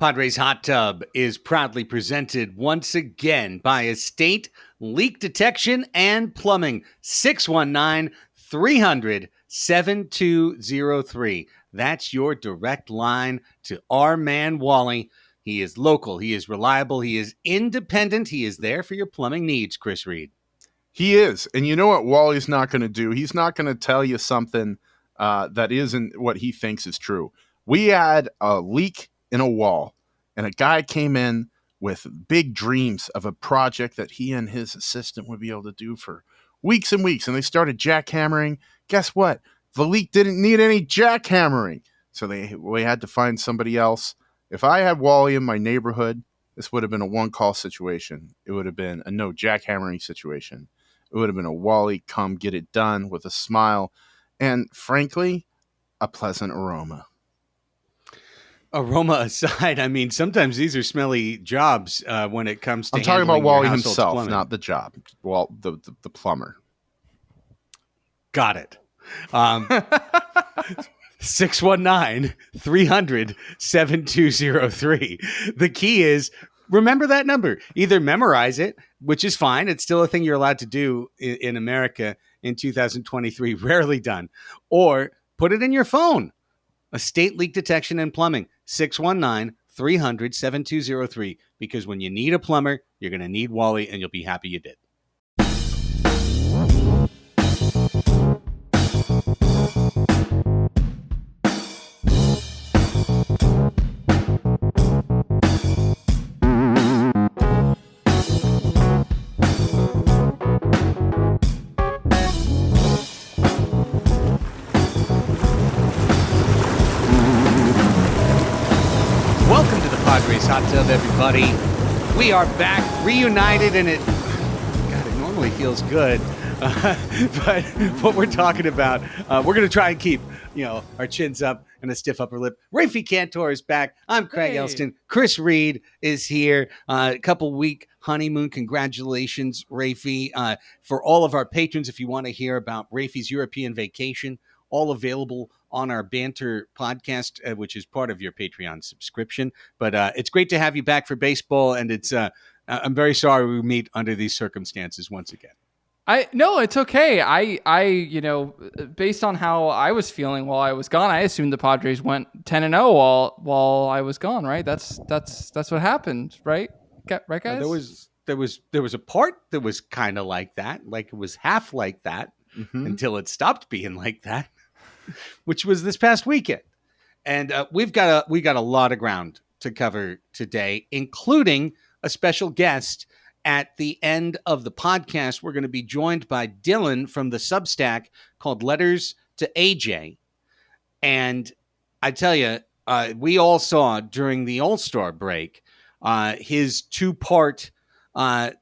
Padres Hot Tub is proudly presented once again by Estate Leak Detection and Plumbing. 619-300-7203. That's your direct line to our man Wally. He is local, he is reliable, he is independent, he is there for your plumbing needs, Chris Reed. He is. And you know what Wally's not going to do? He's not going to tell you something that isn't what he thinks is true. We had a leak in a wall, and a guy came in with big dreams of a project that he and his assistant would be able to do for weeks and weeks, and they started jackhammering. Guess what? The leak didn't need any jackhammering, so we had to find somebody else. If I had Wally in my neighborhood, this would have been a one-call situation. It would have been a no jackhammering situation. It would have been a Wally come get it done with a smile and, frankly, a pleasant aroma. Aroma aside, I mean, sometimes these are smelly jobs when it comes to. I'm talking about Wally himself, plumbing. not the job. Well, the plumber. Got it. 619-300-7203. The key is remember that number. Either memorize it, which is fine. It's still a thing you're allowed to do in America in 2023, rarely done, or put it in your phone. Estate Leak Detection and Plumbing, 619-300-7203. Because when you need a plumber, you're going to need Wally, and you'll be happy you did. Padres Hot Tub, everybody. We are back, reunited, and it normally feels good. But what we're talking about, we're going to try and keep, our chins up and a stiff upper lip. Raphie Cantor is back. I'm Craig Elsten. Chris Reed is here. A couple week honeymoon. Congratulations, Raphie. For all of our patrons, if you want to hear about Raphie's European vacation, all available on our Banter podcast, which is part of your Patreon subscription. But it's great to have you back for baseball, and it's I'm very sorry we meet under these circumstances once again. No, it's okay. I based on how I was feeling while I was gone, I assumed the Padres went 10-0 while I was gone. Right? That's what happened. Right? Right, guys. There was a part that was kind of like that, like it was half like that until it stopped being like that. Which was this past weekend. And we got a lot of ground to cover today, including a special guest at the end of the podcast. We're going to be joined by Dylan from the Substack called Letters to AJ. And I tell you, we all saw during the All-Star break his two-part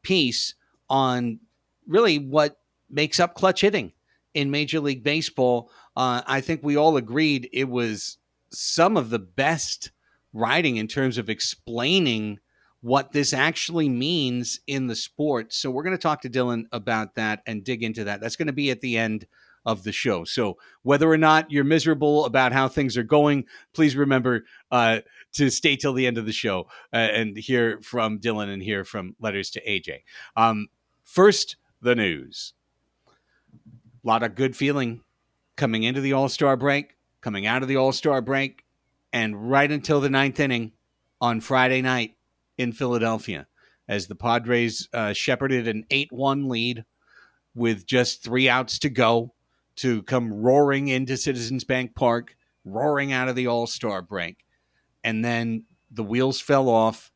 piece on really what makes up clutch hitting in Major League Baseball. I think we all agreed it was some of the best writing in terms of explaining what this actually means in the sport. So we're going to talk to Dylan about that and dig into that. That's going to be at the end of the show. So whether or not you're miserable about how things are going, please remember to stay till the end of the show and hear from Dylan and hear from Letters to AJ. First, the news. A lot of good feeling coming into the All-Star break, coming out of the All-Star break, and right until the ninth inning on Friday night in Philadelphia, as the Padres shepherded an 8-1 lead with just 3 outs to go to come roaring into Citizens Bank Park, roaring out of the All-Star break. And then the wheels fell off.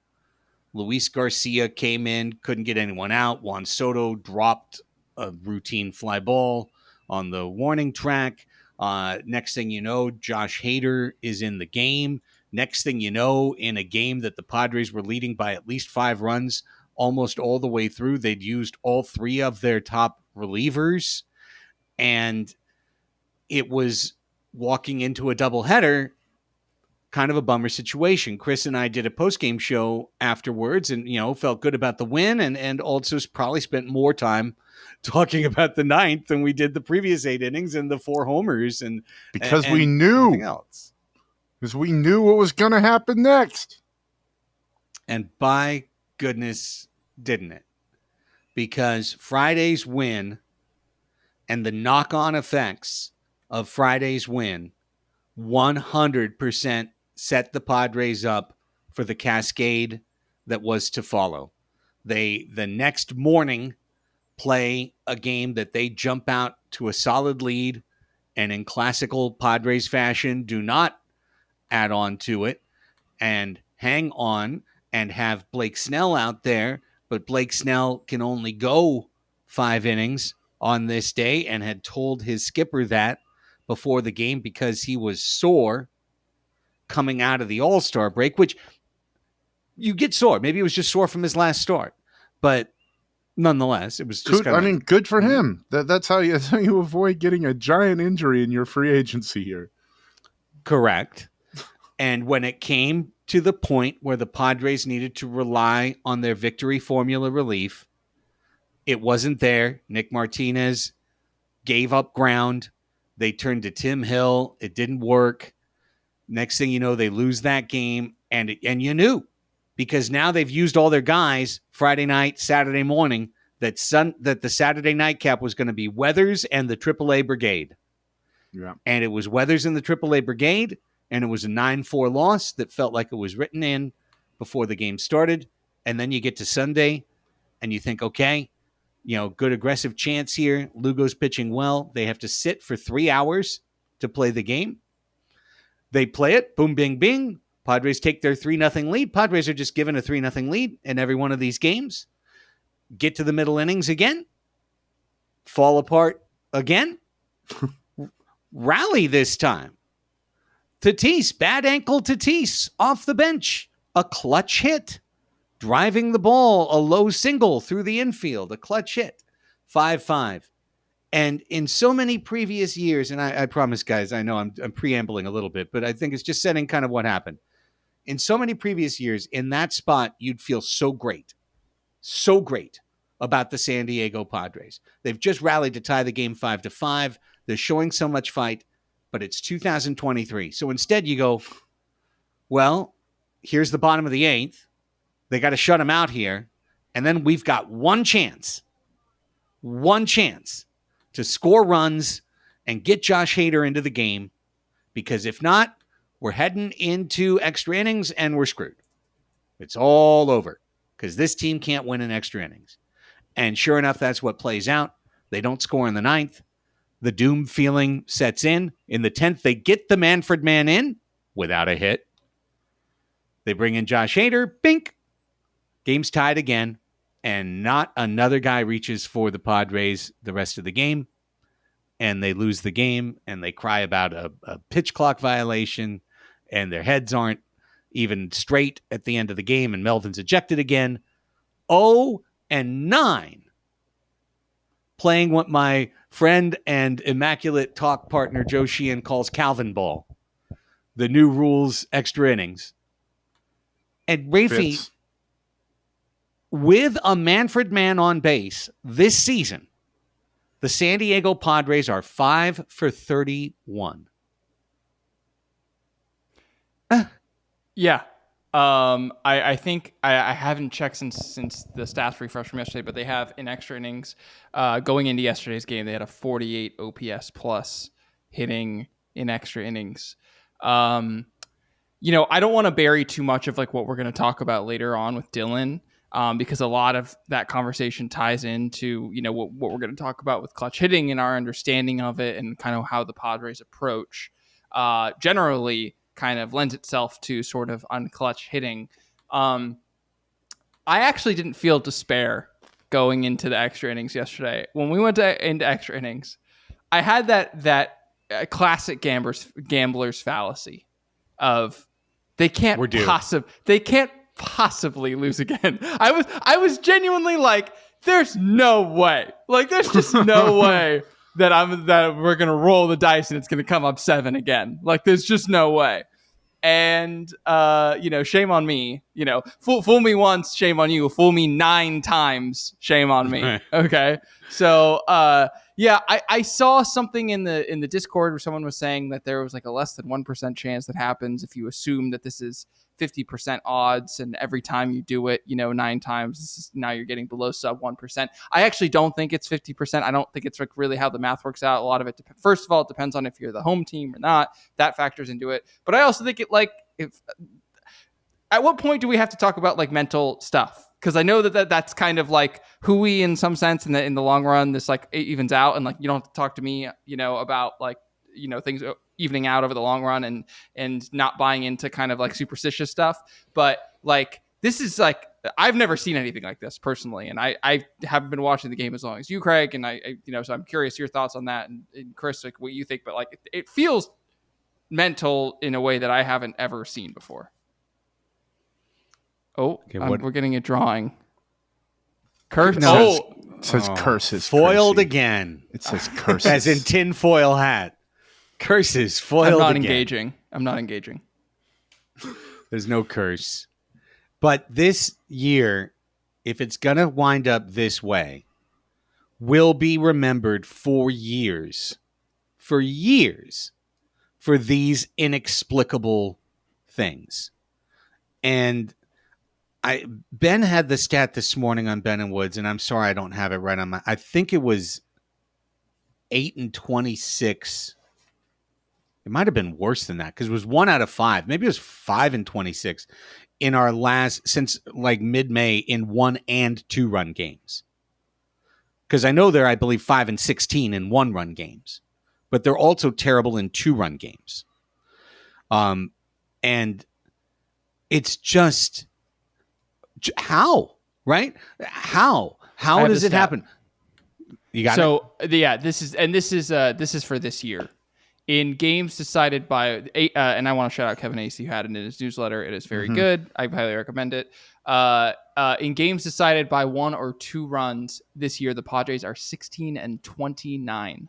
Luis Garcia came in, couldn't get anyone out. Juan Soto dropped a routine fly ball on the warning track. Next thing you know, Josh Hader is in the game. Next thing you know, in a game that the Padres were leading by at least 5 runs almost all the way through, they'd used all 3 of their top relievers. And it was walking into a doubleheader, kind of a bummer situation. Chris and I did a post-game show afterwards and, felt good about the win and also probably spent more time talking about the ninth than we did the previous 8 innings and the 4 homers because we knew else. Because we knew what was going to happen next. And by goodness, didn't it? Because Friday's win and the knock-on effects of Friday's win 100% set the Padres up for the cascade that was to follow. They, the next morning, play a game that they jump out to a solid lead and in classical Padres fashion do not add on to it and hang on and have Blake Snell out there, but Blake Snell can only go 5 innings on this day and had told his skipper that before the game because he was sore coming out of the All-Star break, which you get sore. Maybe it was just sore from his last start, but nonetheless, it was just good for him. That's how you avoid getting a giant injury in your free agency here. Correct. And when it came to the point where the Padres needed to rely on their victory formula relief, it wasn't there. Nick Martinez gave up ground. They turned to Tim Hill. It didn't work. Next thing you know, they lose that game. And you knew, because now they've used all their guys Friday night, Saturday morning, that the Saturday nightcap was going to be Weathers and the AAA Brigade. Yeah. And it was Weathers and the AAA Brigade, and it was a 9-4 loss that felt like it was written in before the game started. And then you get to Sunday, and you think, okay, good aggressive chance here. Lugo's pitching well. They have to sit for 3 hours to play the game. They play it. Boom, bing, bing. Padres take their 3-0 lead. Padres are just given a 3-0 lead in every one of these games. Get to the middle innings again. Fall apart again. Rally this time. Tatis, bad ankle Tatis, off the bench. A clutch hit. Driving the ball, a low single through the infield. A clutch hit. 5-5. And in so many previous years, and I promise, guys, I know I'm preambling a little bit, but I think it's just setting kind of what happened. In so many previous years, in that spot, you'd feel so great about the San Diego Padres. They've just rallied to tie the game 5-5. They're showing so much fight, but it's 2023. So instead you go, well, here's the bottom of the 8th. They got to shut them out here. And then we've got one chance to score runs and get Josh Hader into the game, because if not, we're heading into extra innings and we're screwed. It's all over because this team can't win in extra innings. And sure enough, that's what plays out. They don't score in the 9th. The doom feeling sets in. In the 10th, they get the Manfred man in without a hit. They bring in Josh Hader. Bink. Game's tied again. And not another guy reaches for the Padres the rest of the game. And they lose the game. And they cry about a pitch clock violation. And their heads aren't even straight at the end of the game. And Melvin's ejected again. 0-9. Playing what my friend and immaculate talk partner Joe Sheehan calls Calvin Ball. The new rules extra innings. And Raphie, with a Manfred man on base this season, the San Diego Padres are 5 for 31. Yeah. I think I haven't checked since the stats refresh from yesterday, but they have in extra innings going into yesterday's game, they had a 48 OPS plus hitting in extra innings. I don't want to bury too much of like what we're going to talk about later on with Dylan, because a lot of that conversation ties into, what we're going to talk about with clutch hitting and our understanding of it and kind of how the Padres approach generally kind of lends itself to sort of unclutch hitting. I actually didn't feel despair going into the extra innings yesterday. When we went into extra innings, I had that classic gambler's fallacy of they can't possibly lose again. I was genuinely like, there's no way. Like, there's just no way that we're gonna roll the dice and it's gonna come up 7 again. Like, there's just no way. And shame on me. Fool me once, shame on you. Fool me 9 times, shame on me. Okay. So I saw something in the Discord where someone was saying that there was like a less than 1% chance that happens if you assume that this is 50% odds, and every time you do it, 9 times, now you're getting below sub 1%. I actually don't think it's 50%. I don't think it's like really how the math works out. A lot of it, first of all, it depends on if you're the home team or not. That factors into it. But I also think at what point do we have to talk about like mental stuff? Because I know that's kind of like hooey in some sense, and that in the long run, this like it evens out, and like you don't have to talk to me, about like things evening out over the long run, and not buying into kind of like superstitious stuff. But like this is like I've never seen anything like this personally, and I haven't been watching the game as long as you, Craig, and I so I'm curious your thoughts on that, and Chris, like what you think. But like it feels mental in a way that I haven't ever seen before. Oh, okay, we're getting a drawing. Curse. No, it says curses. Foiled Cursey. Again. It says curses. As in tinfoil hat. Curses. Foiled again. I'm not engaging. There's no curse. But this year, if it's going to wind up this way, will be remembered for years. For years. For these inexplicable things. And Ben had the stat this morning on Ben and Woods, and I'm sorry I don't have it right on I think it was 8-26. It might have been worse than that because it was 1 out of 5. Maybe it was 5-26 in our since like mid-May in 1 and 2 run games. Because I know they're, I believe, 5-16 in 1 run games, but they're also terrible in 2 run games. And it's just. How? Right? How does it happen? You got it? Yeah, this is for this year. In games decided by and I want to shout out Kevin Acey, who had it in his newsletter. It is very good. I highly recommend it. In games decided by 1 or 2 runs this year, the Padres are 16-29.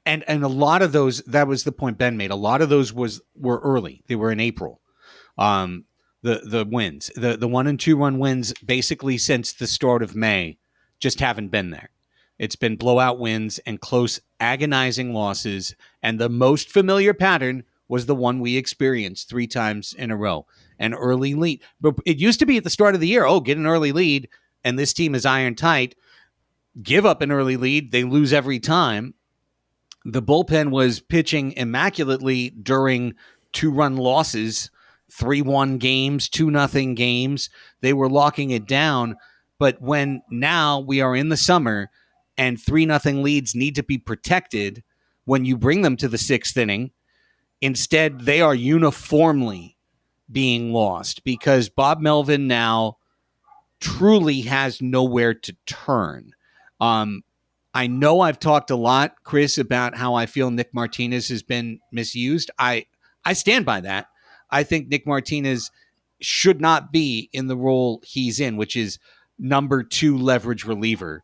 And a lot of those, that was the point Ben made. A lot of those were early. They were in April. The wins, the 1 and 2 run wins, basically since the start of May, just haven't been there. It's been blowout wins and close, agonizing losses. And the most familiar pattern was the one we experienced 3 times in a row, an early lead. But it used to be at the start of the year, get an early lead, and this team is iron tight. Give up an early lead, they lose every time. The bullpen was pitching immaculately during 2-run losses. 3-1 games, 2-0 games. They were locking it down. But when now we are in the summer and 3-0 leads need to be protected when you bring them to the 6th inning, instead they are uniformly being lost because Bob Melvin now truly has nowhere to turn. I know I've talked a lot, Chris, about how I feel Nick Martinez has been misused. I stand by that. I think Nick Martinez should not be in the role he's in, which is number 2 leverage reliever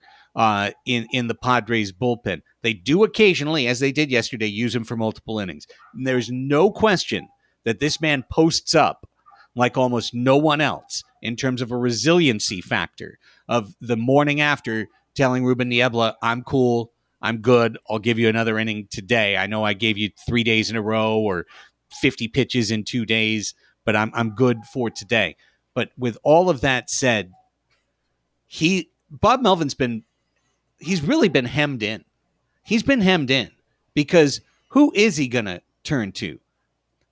in the Padres bullpen. They do occasionally, as they did yesterday, use him for multiple innings. And there's no question that this man posts up like almost no one else in terms of a resiliency factor of the morning after telling Ruben Niebla, I'm cool, I'm good, I'll give you another inning today. I know I gave you 3 days in a row or 50 pitches in 2 days, but I'm good for today. But with all of that said, Bob Melvin's he's really been hemmed in. He's been hemmed in because who is he going to turn to?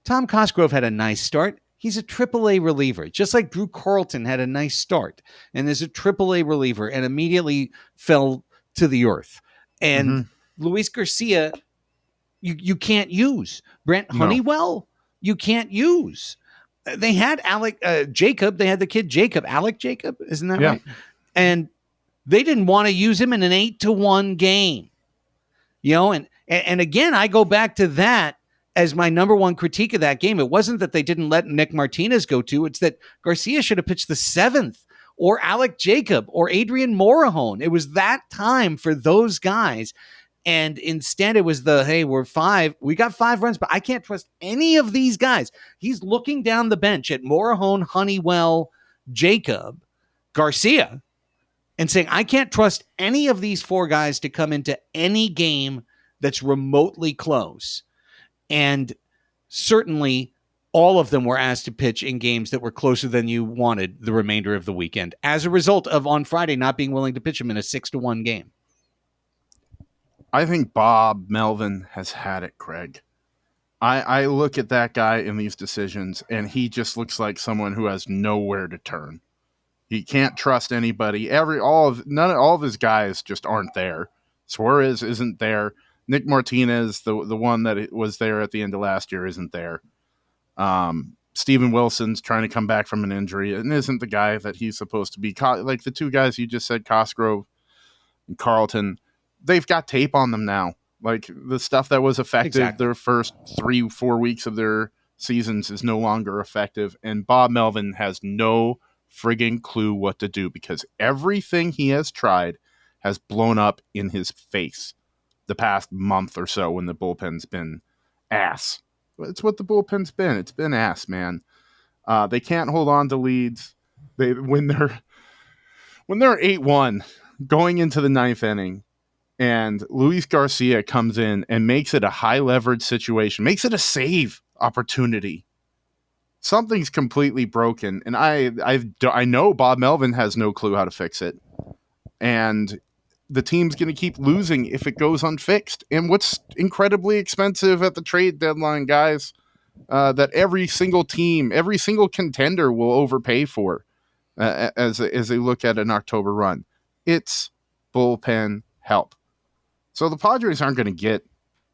Tom Cosgrove had a nice start. He's a AAA reliever, just like Drew Carlton had a nice start and is a AAA reliever and immediately fell to the earth. And Luis Garcia, you can't use. Brent Honeywell, you can't use. They had Alec Jacob. They had the kid Jacob, Alec Jacob. Isn't that right? And they didn't want to use him in an 8-1 game. And again, I go back to that as my number one critique of that game. It wasn't that they didn't let Nick Martinez go to. It's that Garcia should have pitched the 7th or Alec Jacob or Adrian Morahone. It was that time for those guys. And instead it was we got 5 runs, but I can't trust any of these guys. He's looking down the bench at Morahone, Honeywell, Jacob, Garcia, and saying, I can't trust any of these 4 guys to come into any game that's remotely close. And certainly all of them were asked to pitch in games that were closer than you wanted the remainder of the weekend as a result of on Friday not being willing to pitch them in a 6-1 game. I think Bob Melvin has had it, Craig. I look at that guy in these decisions, and he just looks like someone who has nowhere to turn. He can't trust anybody. All of his guys just aren't there. Suarez isn't there. Nick Martinez, the one that was there at the end of last year, isn't there. Steven Wilson's trying to come back from an injury and isn't the guy that he's supposed to be. Like the two guys you just said, Cosgrove and Carlton, they've got tape on them now. Like the stuff that was effective their first 3-4 weeks of their seasons is no longer effective. And Bob Melvin has no friggin' clue what to do because everything he has tried has blown up in his face the past month or so when the bullpen's been ass. It's what the bullpen's been. It's been ass, man. They can't hold on to leads. When they're 8-1 going into the ninth inning, and Luis Garcia comes in and makes it a high leverage situation, makes it a save opportunity. Something's completely broken, and I know Bob Melvin has no clue how to fix it, and the team's going to keep losing if it goes unfixed. And what's incredibly expensive at the trade deadline, guys, that every single team, every single contender will overpay for as they look at an October run. It's bullpen help. So the Padres aren't going to get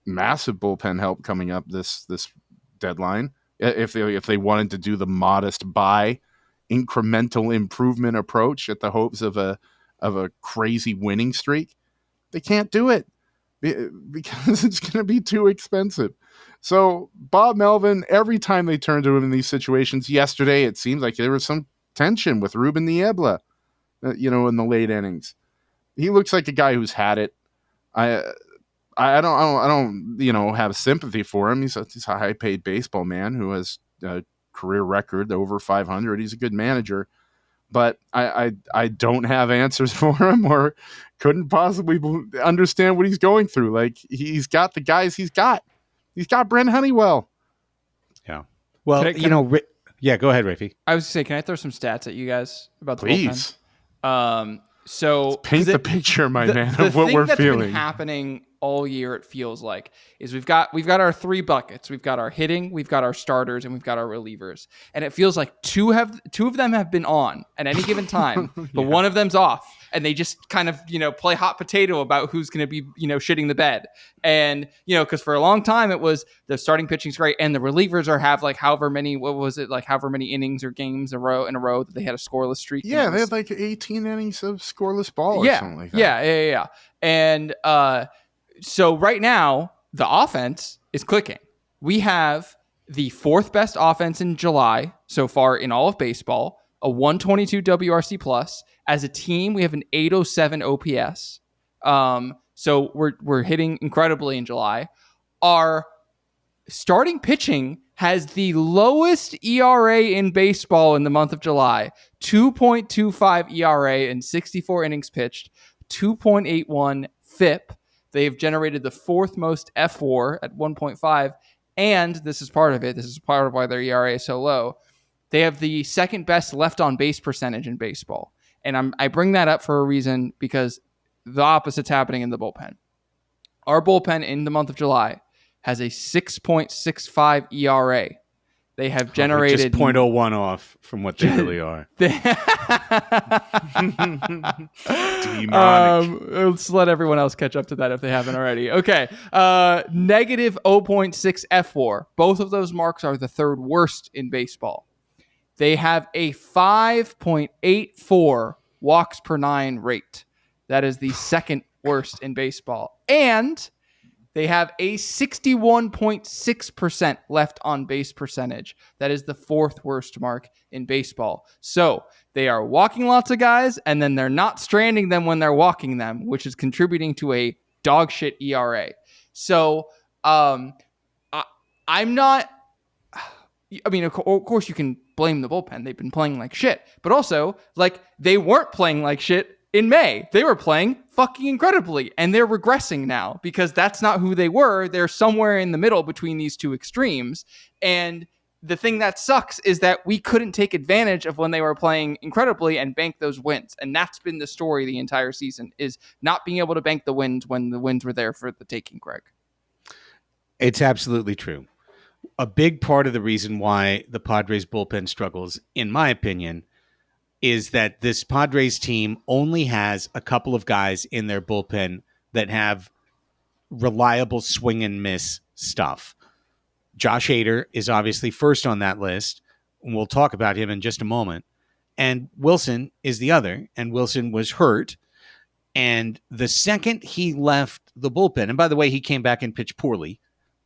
massive bullpen help coming up this deadline. If they wanted to do the modest buy incremental improvement approach at the hopes of a crazy winning streak, they can't do it because it's going to be too expensive. So Bob Melvin, every time they turn to him in these situations, yesterday it seemed like there was some tension with Ruben Niebla, in the late innings. He looks like a guy who's had it. I don't have sympathy for him. He's a high paid baseball man who has a career record over 500. He's a good manager, but I don't have answers for him or couldn't possibly understand what he's going through. Like he's got the guys he's got. He's got Brent Honeywell. Yeah. Well, yeah, go ahead, Raphie. I was going to say, can I throw some stats at you guys about the Please. bullpen? So let's paint the picture, my man, of what we're feeling. The thing that's been happening all year, it feels like, is we've got our three buckets. We've got our hitting, we've got our starters, and we've got our relievers. And it feels like two of them have been on at any given time, but one of them's off. And they just kind of, play hot potato about who's going to be, shitting the bed. And, because for a long time it was the starting pitching's great and the relievers have like however many innings or games in a row that they had a scoreless streak. Yeah, they had like 18 innings of scoreless ball or something like that. Yeah. And so right now the offense is clicking. We have the fourth best offense in July so far in all of baseball, a 122 WRC plus. As a team, we have an 807 OPS. So we're hitting incredibly in July. Our starting pitching has the lowest ERA in baseball in the month of July. 2.25 ERA in 64 innings pitched, 2.81 FIP. They've generated the fourth most F4 at 1.5. And this is part of it. This is part of why their ERA is so low. They have the second best left on base percentage in baseball. And I bring that up for a reason because the opposite's happening in the bullpen. Our bullpen in the month of July has a 6.65 ERA. They have generated just 0.01 off from what they really are. Demonic. Let's let everyone else catch up to that if they haven't already. Okay. Negative 0.6 F4. Both of those marks are the third worst in baseball. They have a 5.84 walks per 9 rate. That is the second worst in baseball. And they have a 61.6% left on base percentage. That is the fourth worst mark in baseball. So they are walking lots of guys, and then they're not stranding them when they're walking them, which is contributing to a dog shit ERA. So I'm not... I mean, of course you can blame the bullpen. They've been playing like shit. But also, they weren't playing like shit in May. They were playing fucking incredibly. And they're regressing now because that's not who they were. They're somewhere in the middle between these two extremes. And the thing that sucks is that we couldn't take advantage of when they were playing incredibly and bank those wins. And that's been the story the entire season, is not being able to bank the wins when the wins were there for the taking, Greg. It's absolutely true. A big part of the reason why the Padres bullpen struggles, in my opinion, is that this Padres team only has a couple of guys in their bullpen that have reliable swing and miss stuff. Josh Hader is obviously first on that list. And we'll talk about him in just a moment. And Wilson is the other. And Wilson was hurt. And the second he left the bullpen, and by the way, he came back and pitched poorly,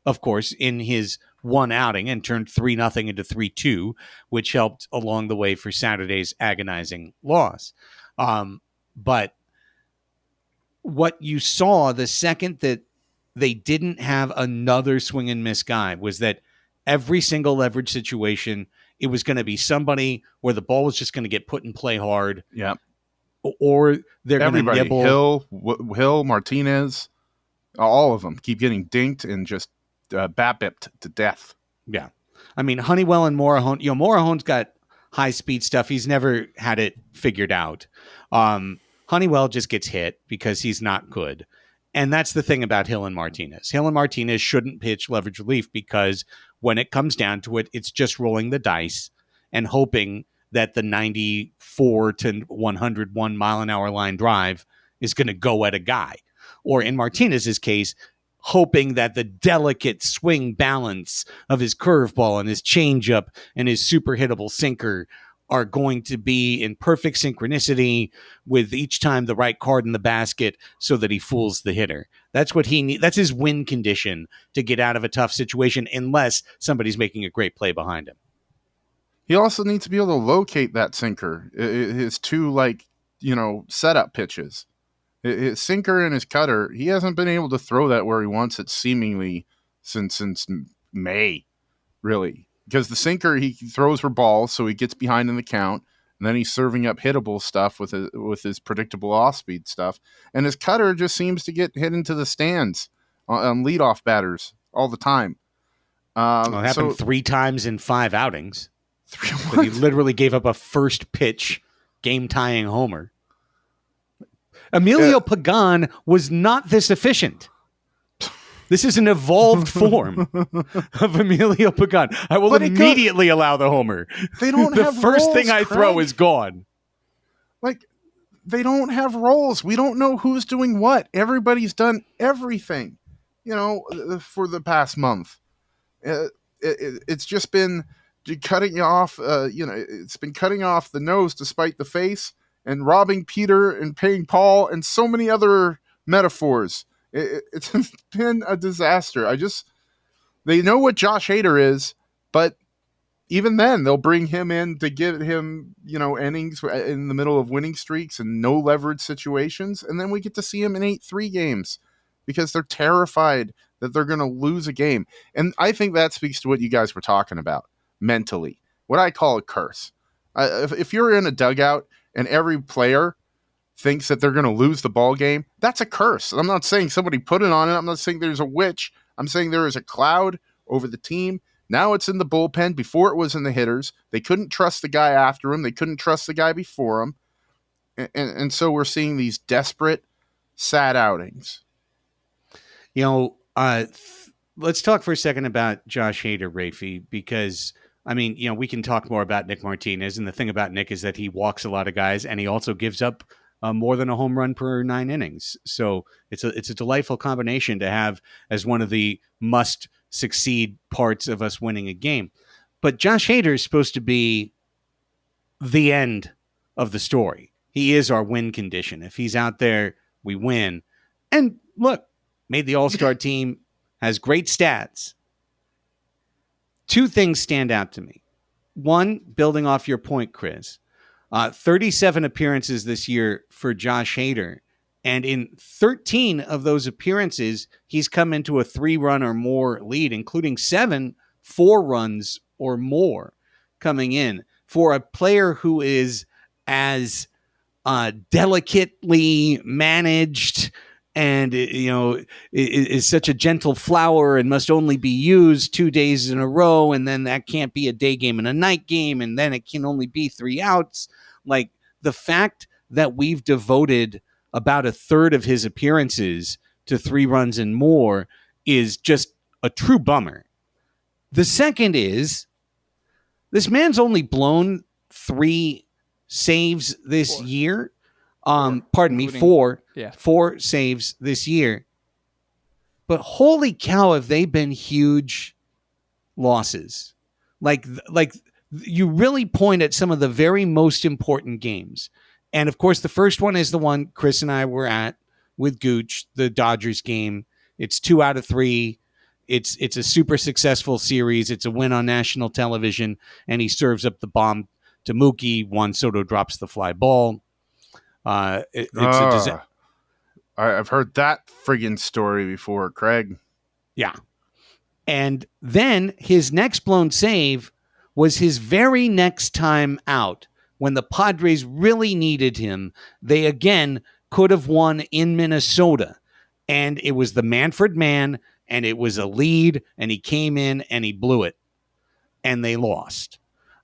of course, in his one outing and turned 3-0 into 3-2, which helped along the way for Saturday's agonizing loss. But what you saw the second that they didn't have another swing and miss guy was that every single leverage situation, it was going to be somebody where the ball was just going to get put in play hard. Yeah. Or they're going to nibble. Hill, Martinez, all of them keep getting dinked and just BABIP'd to death. Yeah. I mean, Honeywell and Morahone, Morahone's got high-speed stuff. He's never had it figured out. Honeywell just gets hit because he's not good. And that's the thing about Hill and Martinez. Hill and Martinez shouldn't pitch leverage relief because when it comes down to it, it's just rolling the dice and hoping that the 94 to 101 mile an hour line drive is going to go at a guy. Or in Martinez's case, hoping that the delicate swing balance of his curveball and his changeup and his super hittable sinker are going to be in perfect synchronicity with each time the right card in the basket so that he fools the hitter. That's what he needs. That's his win condition to get out of a tough situation unless somebody's making a great play behind him. He also needs to be able to locate that sinker. His two, setup pitches. His sinker and his cutter, he hasn't been able to throw that where he wants it seemingly since May, really. Because the sinker, he throws for balls, so he gets behind in the count, and then he's serving up hittable stuff with his predictable off-speed stuff. And his cutter just seems to get hit into the stands on leadoff batters all the time. It happened 3 times in 5 outings. He literally gave up a first pitch game-tying homer. Emilio Pagan was not this efficient. This is an evolved form of Emilio Pagan. I will immediately allow the homer. They don't the have first roles, thing I throw is gone. They don't have roles. We don't know who's doing what. Everybody's done everything, for the past month. It's just been cutting you off. It's been cutting off the nose to spite the face, and robbing Peter and paying Paul, and so many other metaphors. It's been a disaster. They know what Josh Hader is, but even then they'll bring him in to give him, innings in the middle of winning streaks and no leverage situations. And then we get to see him in 8-3 games because they're terrified that they're going to lose a game. And I think that speaks to what you guys were talking about mentally, what I call a curse. If you're in a dugout and every player thinks that they're going to lose the ball game, that's a curse. I'm not saying somebody put it on it. I'm not saying there's a witch. I'm saying there is a cloud over the team. Now it's in the bullpen. Before it was in the hitters. They couldn't trust the guy after him. They couldn't trust the guy before him. And so we're seeing these desperate, sad outings. Let's talk for a second about Josh Hader, Raphie, because we can talk more about Nick Martinez. And the thing about Nick is that he walks a lot of guys and he also gives up more than a home run per 9 innings. So it's a delightful combination to have as one of the must succeed parts of us winning a game. But Josh Hader is supposed to be the end of the story. He is our win condition. If he's out there, we win. And look, made the All-Star team, has great stats. 2 things stand out to me. One, building off your point, Chris, 37 appearances this year for Josh Hader. And in 13 of those appearances, he's come into a 3-run or more lead, including 7 4-runs or more coming in. For a player who is as delicately managed and is such a gentle flower and must only be used 2 days in a row, and then that can't be a day game and a night game, and then it can only be 3 outs. Like, the fact that we've devoted about a third of his appearances to 3 runs and more is just a true bummer. The second is, this man's only blown 3 saves this year. Four. Yeah. 4 saves this year. But holy cow, have they been huge losses. Like you really point at some of the very most important games. And of course, the first one is the one Chris and I were at with Gooch, the Dodgers game. It's 2 out of 3. It's a super successful series. It's a win on national television, and he serves up the bomb to Mookie. Juan Soto drops the fly ball. I've heard that friggin' story before, Craig. Yeah. And then his next blown save was his very next time out when the Padres really needed him. They again could have won in Minnesota, and it was the Manfred man, and it was a lead, and he came in and he blew it, and they lost.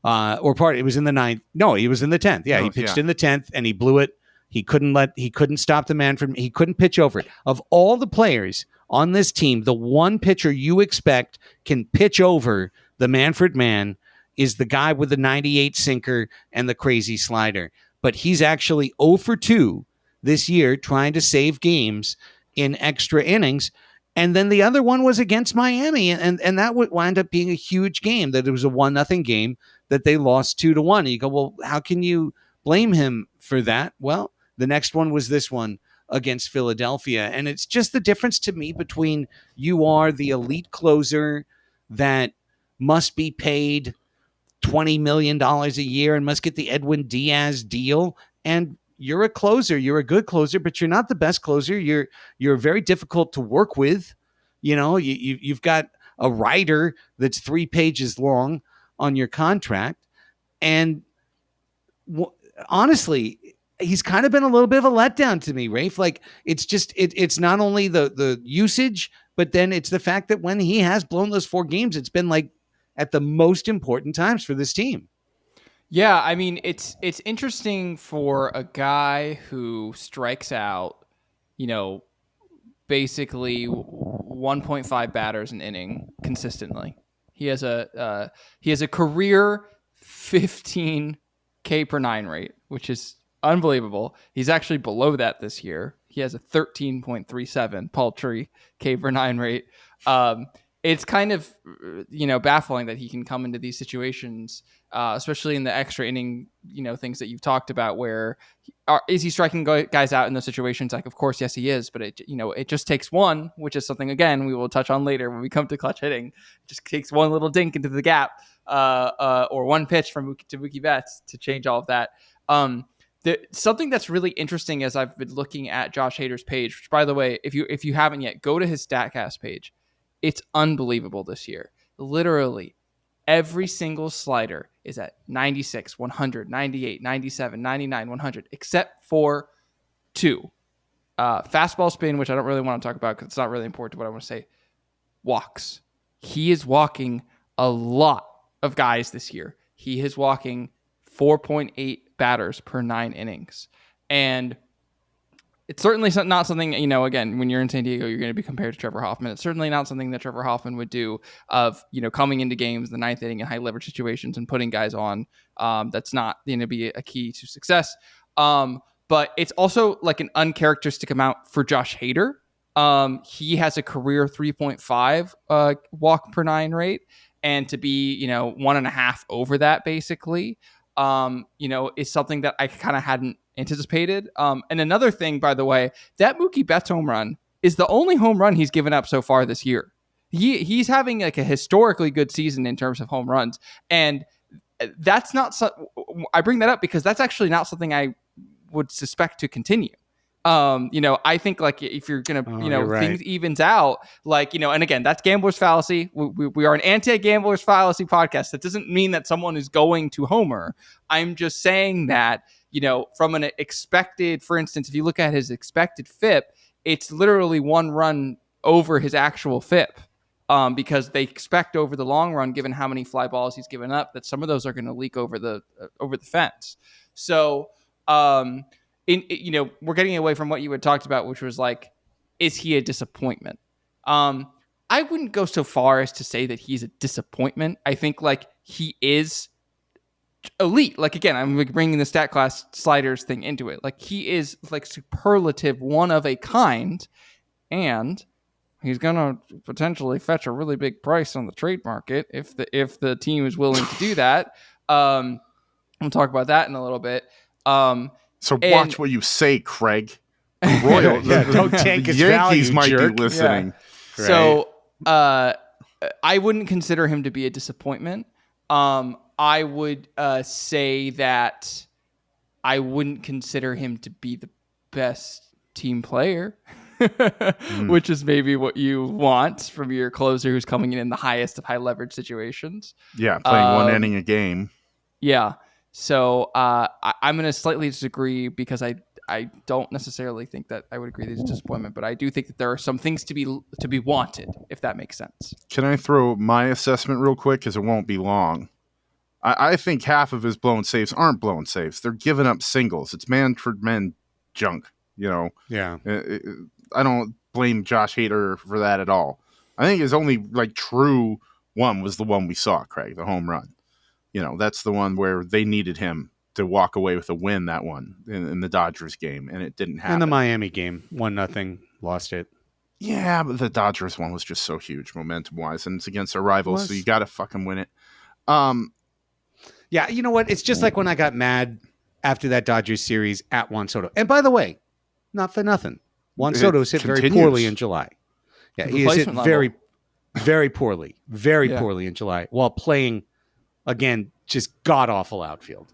It was in the 9th. No, he was in the 10th. Yeah, he pitched in the 10th, and he blew it. He couldn't stop the Manfred. He couldn't pitch over it. Of all the players on this team, the one pitcher you expect can pitch over the Manfred man is the guy with the 98 sinker and the crazy slider. But he's actually 0 for 2 this year trying to save games in extra innings. And then the other one was against Miami, and that would wind up being a huge game. That it was a 1-0 game that they lost 2-1. And you go, well, how can you blame him for that? Well, the next one was this one against Philadelphia. And it's just the difference to me between you are the elite closer that must be paid $20 million a year and must get the Edwin Diaz deal, and you're a closer. You're a good closer, but you're not the best closer. You're very difficult to work with. You know, you've got a rider that's 3 pages long on your contract. And honestly, he's kind of been a little bit of a letdown to me, Rafe. Like, it's just, it's not only the usage, but then it's the fact that when he has blown those 4 games, it's been like at the most important times for this team. Yeah, I mean, it's interesting for a guy who strikes out, basically 1.5 batters an inning consistently. He has a career 15 K per 9 rate, which is unbelievable. He's actually below that this year. He has a 13.37 paltry K per 9 rate. It's kind of, baffling that he can come into these situations, especially in the extra inning, things that you've talked about, where is he striking guys out in those situations? Like, of course, yes, he is. But it just takes one, which is something, again, we will touch on later when we come to clutch hitting. It just takes one little dink into the gap or one pitch from Mookie Betts to change all of that. Something that's really interesting as I've been looking at Josh Hader's page, which, by the way, if you haven't yet, go to his StatCast page. It's unbelievable this year. Literally, every single slider is at 96, 100, 98, 97, 99, 100, except for 2. Fastball spin, which I don't really want to talk about because it's not really important to what I want to say. Walks. He is walking a lot of guys this year. He is walking 4.8 batters per 9 innings. And it's certainly not something, again, when you're in San Diego, you're going to be compared to Trevor Hoffman. It's certainly not something that Trevor Hoffman would do of, coming into games in the 9th inning in high leverage situations and putting guys on. That's not going to be a key to success. But it's also like an uncharacteristic amount for Josh Hader. He has a career 3.5 walk per 9 rate, and to be, 1.5 over that basically, is something that I kind of hadn't anticipated. And another thing, by the way, that Mookie Betts home run is the only home run he's given up so far this year. He's having like a historically good season in terms of home runs. And that's not, I bring that up because that's actually not something I would suspect to continue. I think like if you're going to, right. Things evens out, like, and again, that's gambler's fallacy. We are an anti-gambler's fallacy podcast. That doesn't mean that someone is going to homer. I'm just saying that, from an expected, for instance, if you look at his expected FIP, it's literally 1 run over his actual FIP. Because they expect over the long run, given how many fly balls he's given up, that some of those are going to leak over the fence. So, we're getting away from what you had talked about, which was like, is he a disappointment? I wouldn't go so far as to say that he's a disappointment. I think like he is elite. Like, again, I'm like bringing the stat class sliders thing into it. Like, he is like superlative, one of a kind, and he's gonna potentially fetch a really big price on the trade market if the team is willing to do that. We'll talk about that in a little bit. So watch what you say, Craig. The Royals, don't tank his Yankees value, might jerk. be listening. Yeah. So I wouldn't consider him to be a disappointment. I would say that I wouldn't consider him to be the best team player. Which is maybe what you want from your closer who's coming in the highest of high leverage situations. Yeah, playing 1 inning a game. Yeah. So I'm going to slightly disagree because I don't necessarily think that I would agree that it's a disappointment, but I do think that there are some things to be wanted, if that makes sense. Can I throw my assessment real quick, because it won't be long? I think half of his blown saves aren't blown saves. They're giving up singles. It's man-for-man junk, Yeah. I don't blame Josh Hader for that at all. I think his only like true one was the one we saw, Craig, the home run. That's the one where they needed him to walk away with a win, that one in the Dodgers game, and it didn't happen. In the Miami game, 1-0, lost it. Yeah, but the Dodgers one was just so huge momentum-wise, and it's against our rivals, so you got to fucking win it. Yeah, you know what? It's just like when I got mad after that Dodgers series at Juan Soto. And by the way, not for nothing, Juan Soto's hit very poorly in July. Yeah, he is hit very, very poorly, poorly in July while playing, again, just god-awful outfield.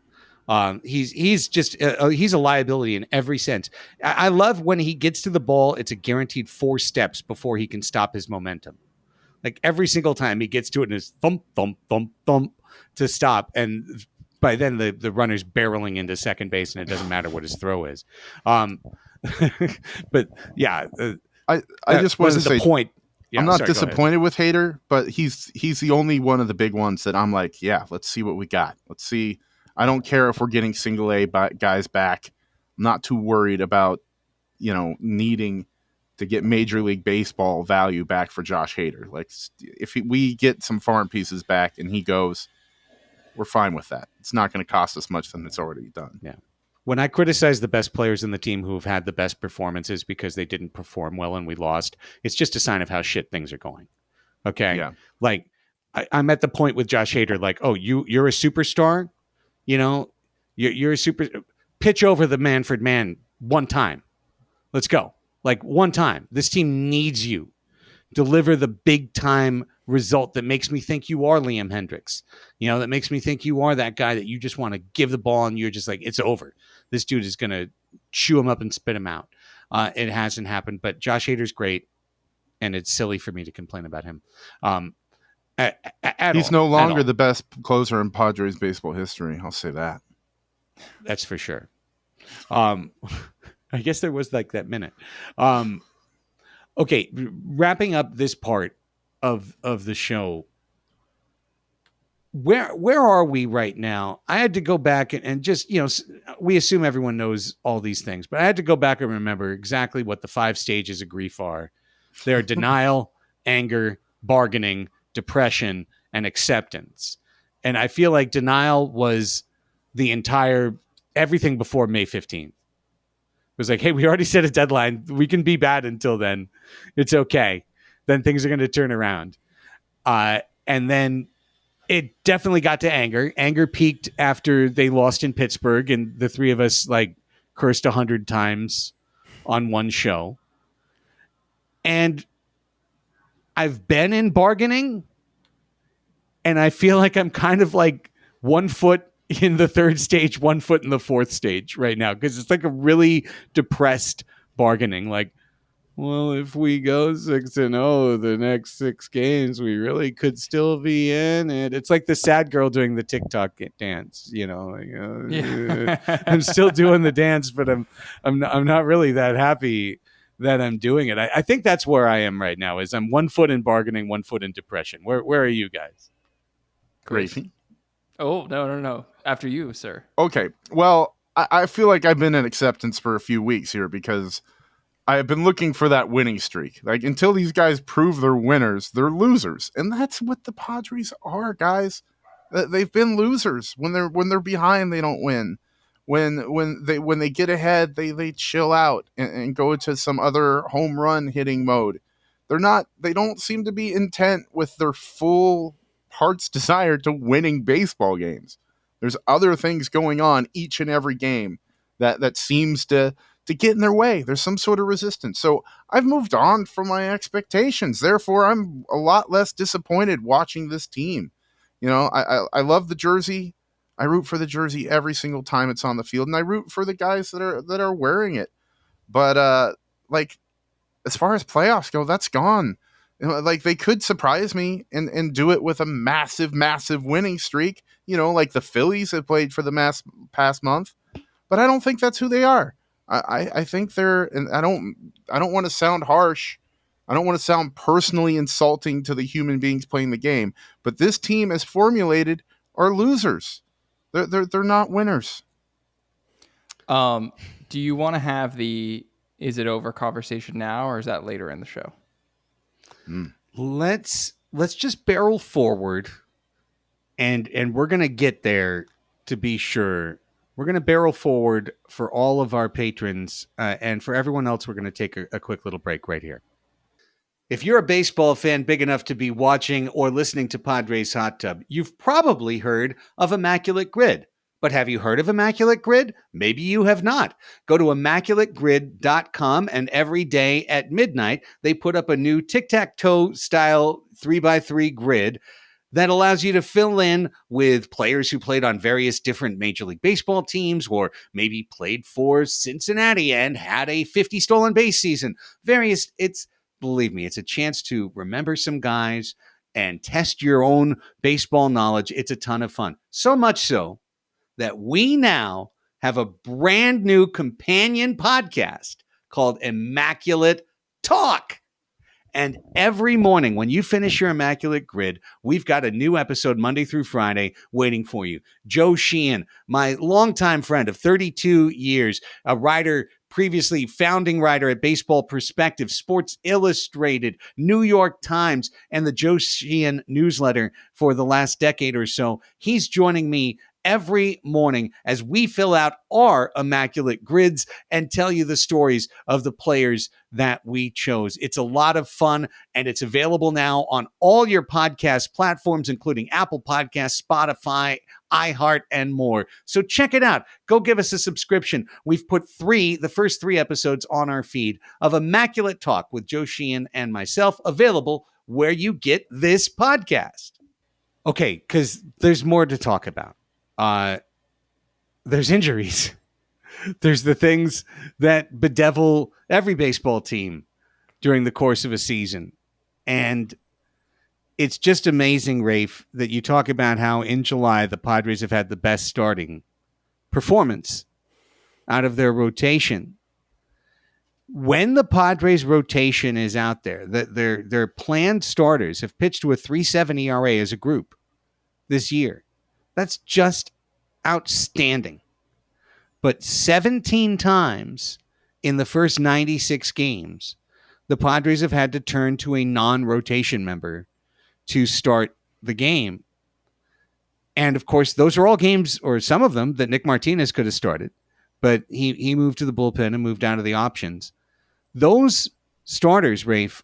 He's just he's a liability in every sense. I love when he gets to the ball, it's a guaranteed 4 steps before he can stop his momentum. Like every single time he gets to it and it's thump, thump, thump, thump to stop. And by then the runner's barreling into second base and it doesn't matter what his throw is. But yeah, I just want to say the point. Yeah, I'm not disappointed with Hader, but he's the only one of the big ones that I'm like, yeah, let's see what we got. Let's see. I don't care if we're getting single A guys back. I'm not too worried about, needing to get Major League Baseball value back for Josh Hader. Like, if we get some farm pieces back and he goes, we're fine with that. It's not going to cost us much than it's already done. Yeah. When I criticize the best players in the team who have had the best performances because they didn't perform well and we lost, it's just a sign of how shit things are going. Okay. Yeah. Like I'm at the point with Josh Hader, like, oh, you're a superstar. You're a super pitch over the Manfred man one time. Let's go. Like one time. This team needs you. Deliver the big time result that makes me think you are Liam Hendricks. That makes me think you are that guy that you just want to give the ball and you're just like, it's over. This dude is going to chew him up and spit him out. It hasn't happened, but Josh Hader's great. And it's silly for me to complain about him. He's no longer the best closer in Padres baseball history. I'll say that. That's for sure. I guess there was like that minute. Okay, wrapping up this part of the show. Where are we right now? I had to go back and just, we assume everyone knows all these things, but I had to go back and remember exactly what the 5 stages of grief are. They're denial, anger, bargaining, depression, and acceptance. And I feel like denial was the entire everything before May 15th. It was like, hey, we already set a deadline. We can be bad until then. It's okay. Then things are going to turn around. And then it definitely got to anger. Anger peaked after they lost in Pittsburgh, and the 3 of us like cursed 100 times on one show. And I've been in bargaining, and I feel like I'm kind of like 1 foot in the 3rd stage, 1 foot in the 4th stage right now, because it's like a really depressed bargaining. Like, well, if we go 6-0 the next 6 games, we really could still be in it. It's like the sad girl doing the TikTok dance, I'm still doing the dance, but I'm not really that happy that I'm doing it. I think that's where I am right now. Is I'm 1 foot in bargaining, 1 foot in depression. Where are you guys? Raphie? Oh, no. After you, sir. Okay. Well, I feel like I've been in acceptance for a few weeks here because I have been looking for that winning streak. Like, until these guys prove they're winners, they're losers. And that's what the Padres are, guys. They've been losers. When they're behind, they don't win. When they get ahead, they chill out and go to some other home run hitting mode. They don't seem to be intent with their full heart's desire to winning baseball games. There's other things going on each and every game that seems to get in their way. There's some sort of resistance. So I've moved on from my expectations. Therefore, I'm a lot less disappointed watching this team. You know, I love the jersey. I root for the jersey every single time it's on the field, and I root for the guys that are wearing it. But like, as far as playoffs go, that's gone. You know, like, they could surprise me and do it with a massive winning streak. You know, like the Phillies have played for the past month, but I don't think that's who they are. I think they're, and I don't want to sound harsh. I don't want to sound personally insulting to the human beings playing the game, but this team, as formulated, are losers. They're not winners. Do you want to have the "is it over" conversation now, or is that later in the show? Let's just barrel forward, and we're gonna get there to be sure. We're going to barrel forward for all of our patrons, and for everyone else, we're going to take a quick little break right here. If you're a baseball fan big enough to be watching or listening to Padres Hot Tub, you've probably heard of Immaculate Grid. But have you heard of Immaculate Grid? Maybe you have not. Go to ImmaculateGrid.com, and every day at midnight, they put up a new tic-tac-toe style 3x3 grid that allows you to fill in with players who played on various different Major League Baseball teams, or maybe played for Cincinnati and had a 50 stolen base season. Believe me, it's a chance to remember some guys and test your own baseball knowledge. It's a ton of fun. So much so that we now have a brand new companion podcast called Immaculate Talk. And every morning when you finish your Immaculate Grid, we've got a new episode Monday through Friday waiting for you. Joe Sheehan, my longtime friend of 32 years, a writer, previously founding writer at Baseball Perspective, Sports Illustrated, New York Times, and the Joe Sheehan newsletter for the last decade or so. He's joining me every morning as we fill out our Immaculate Grids and tell you the stories of the players that we chose. It's a lot of fun, and it's available now on all your podcast platforms, including Apple Podcasts, Spotify, iHeart, and more. So check it out. Go give us a subscription. We've put the first three episodes on our feed of Immaculate Talk with Joe Sheehan and myself, available where you get this podcast. Okay, because there's more to talk about. There's injuries. There's the things that bedevil every baseball team during the course of a season. And it's just amazing, Rafe, that you talk about how in July the Padres have had the best starting performance out of their rotation. When the Padres rotation is out there, their planned starters have pitched to a 3.7 ERA as a group this year. That's just outstanding. But 17 times in the first 96 games, the Padres have had to turn to a non-rotation member to start the game. And of course, those are all games, or some of them, that Nick Martinez could have started. But he moved to the bullpen and moved down to the options. Those starters, Rafe,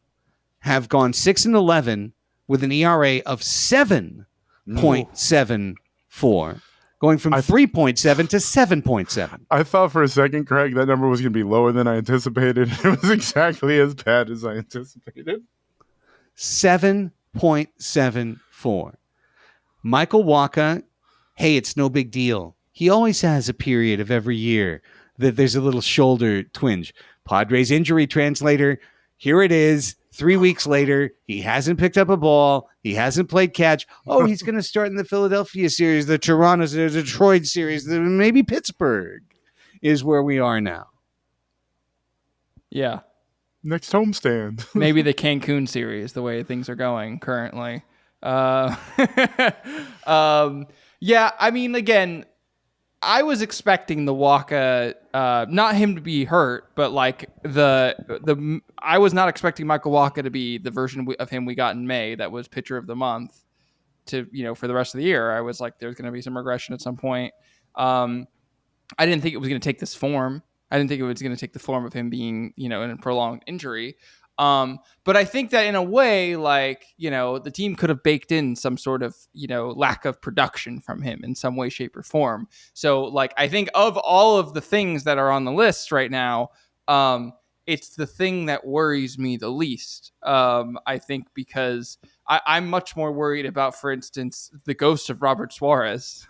have gone 6-11 with an ERA of 7.74. Going from 3.7 to 7.7. I thought for a second, Craig, that number was going to be lower than I anticipated. It was exactly as bad as I anticipated. 7.74. Michael Wacha, hey, it's no big deal. He always has a period of every year that there's a little shoulder twinge. Padres injury translator, here it is. 3 weeks later, he hasn't picked up a ball. He hasn't played catch. Oh, he's going to start in the Philadelphia series, the Toronto, the Detroit series, maybe Pittsburgh is where we are now. Yeah. Next homestand. Maybe the Cancun series, the way things are going currently. Yeah, I mean, again, I was expecting the Waka, not him to be hurt, but like I was not expecting Michael Waka to be the version of him we got in May that was pitcher of the month to, for the rest of the year. I was like, there's going to be some regression at some point. I didn't think it was going to take this form. I didn't think it was going to take the form of him being, in a prolonged injury. But I think that in a way, like, the team could have baked in some sort of, lack of production from him in some way, shape, or form. So, like, I think of all of the things that are on the list right now, it's the thing that worries me the least. I think because I'm much more worried about, for instance, the ghost of Robert Suarez.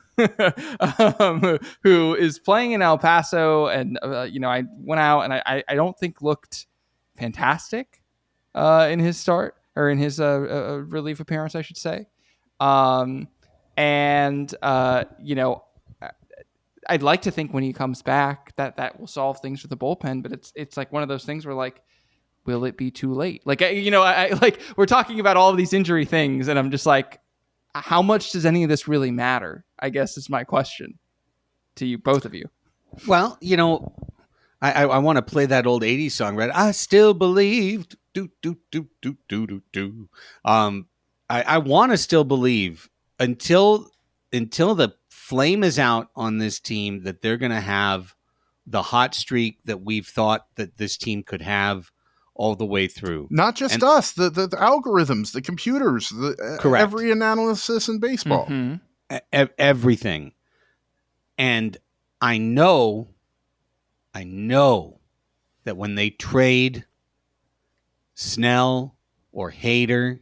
Who is playing in El Paso, and I went out and I don't think looked fantastic in his start, or in his relief appearance, I should say. I'd like to think when he comes back that will solve things for the bullpen, but it's like one of those things where, like, will it be too late? Like, I like, we're talking about all of these injury things, and I'm just like, how much does any of this really matter? I guess is my question to you, both of you. Well, I want to play that old 80s song, right? I still believed. Do, do, do, do, do, do, do. I want to still believe until the flame is out on this team that they're going to have the hot streak that we've thought that this team could have all the way through. Not just us, the algorithms, the computers, correct. Every analysis in baseball. Mm-hmm. Everything. And I know that when they trade Snell or Hader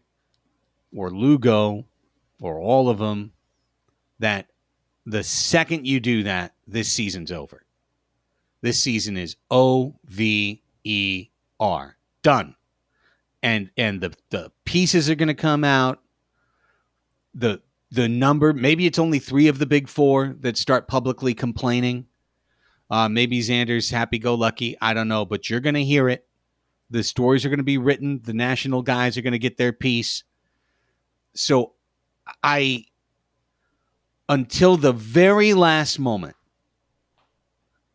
or Lugo or all of them, that the second you do that, this season's over. This season is OVER. Done. And the pieces are going to come out. The number, maybe it's only 3 of the big 4 that start publicly complaining. Maybe Xander's happy-go-lucky. I don't know, but you're going to hear it. The stories are going to be written. The national guys are going to get their piece. So until the very last moment,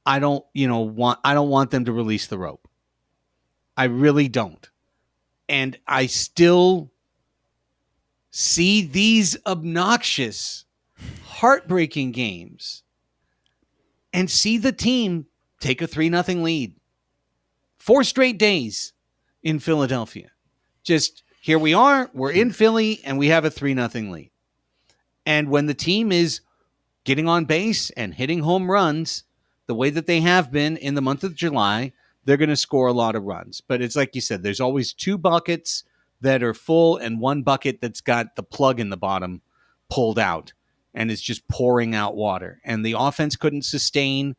I don't want them to release the rope. I really don't. And I still see these obnoxious, heartbreaking games and see the team take a 3-0 lead. 4 straight days in Philadelphia. Just here we are, we're in Philly, and we have a 3-0 lead. And when the team is getting on base and hitting home runs the way that they have been in the month of July, they're going to score a lot of runs. But it's like you said, there's always 2 buckets that are full and 1 bucket that's got the plug in the bottom pulled out and it's just pouring out water. And the offense couldn't sustain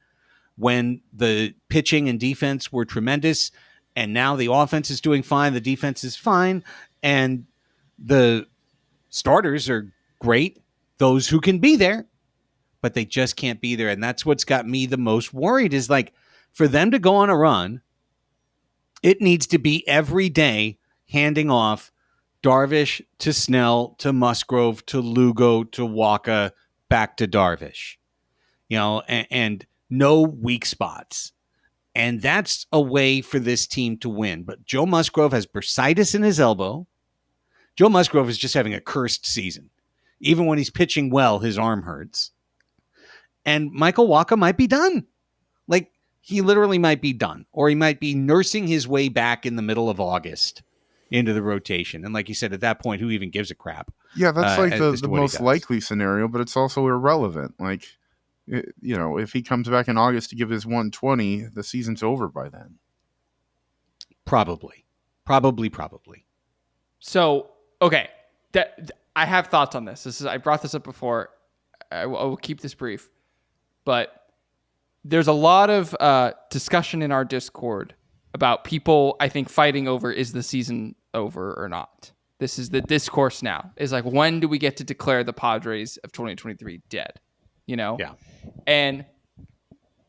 when the pitching and defense were tremendous. And now the offense is doing fine. The defense is fine. And the starters are great. Those who can be there, but they just can't be there. And that's what's got me the most worried is, like, for them to go on a run, it needs to be every day handing off Darvish to Snell to Musgrove to Lugo to Waka back to Darvish, and no weak spots. And that's a way for this team to win. But Joe Musgrove has bursitis in his elbow. Joe Musgrove is just having a cursed season. Even when he's pitching well, his arm hurts. And Michael Waka might be done. Like, he literally might be done. Or he might be nursing his way back in the middle of August into the rotation. And like you said, at that point, who even gives a crap? Yeah, that's like the most likely scenario, but it's also irrelevant. Like, if he comes back in August to give his 120, the season's over by then. Probably. So, okay. I have thoughts on this. I brought this up before. I will keep this brief. But there's a lot of discussion in our Discord about people, I think, fighting over, is the season over or not? This is the discourse now. Is like, when do we get to declare the Padres of 2023 dead? Yeah. And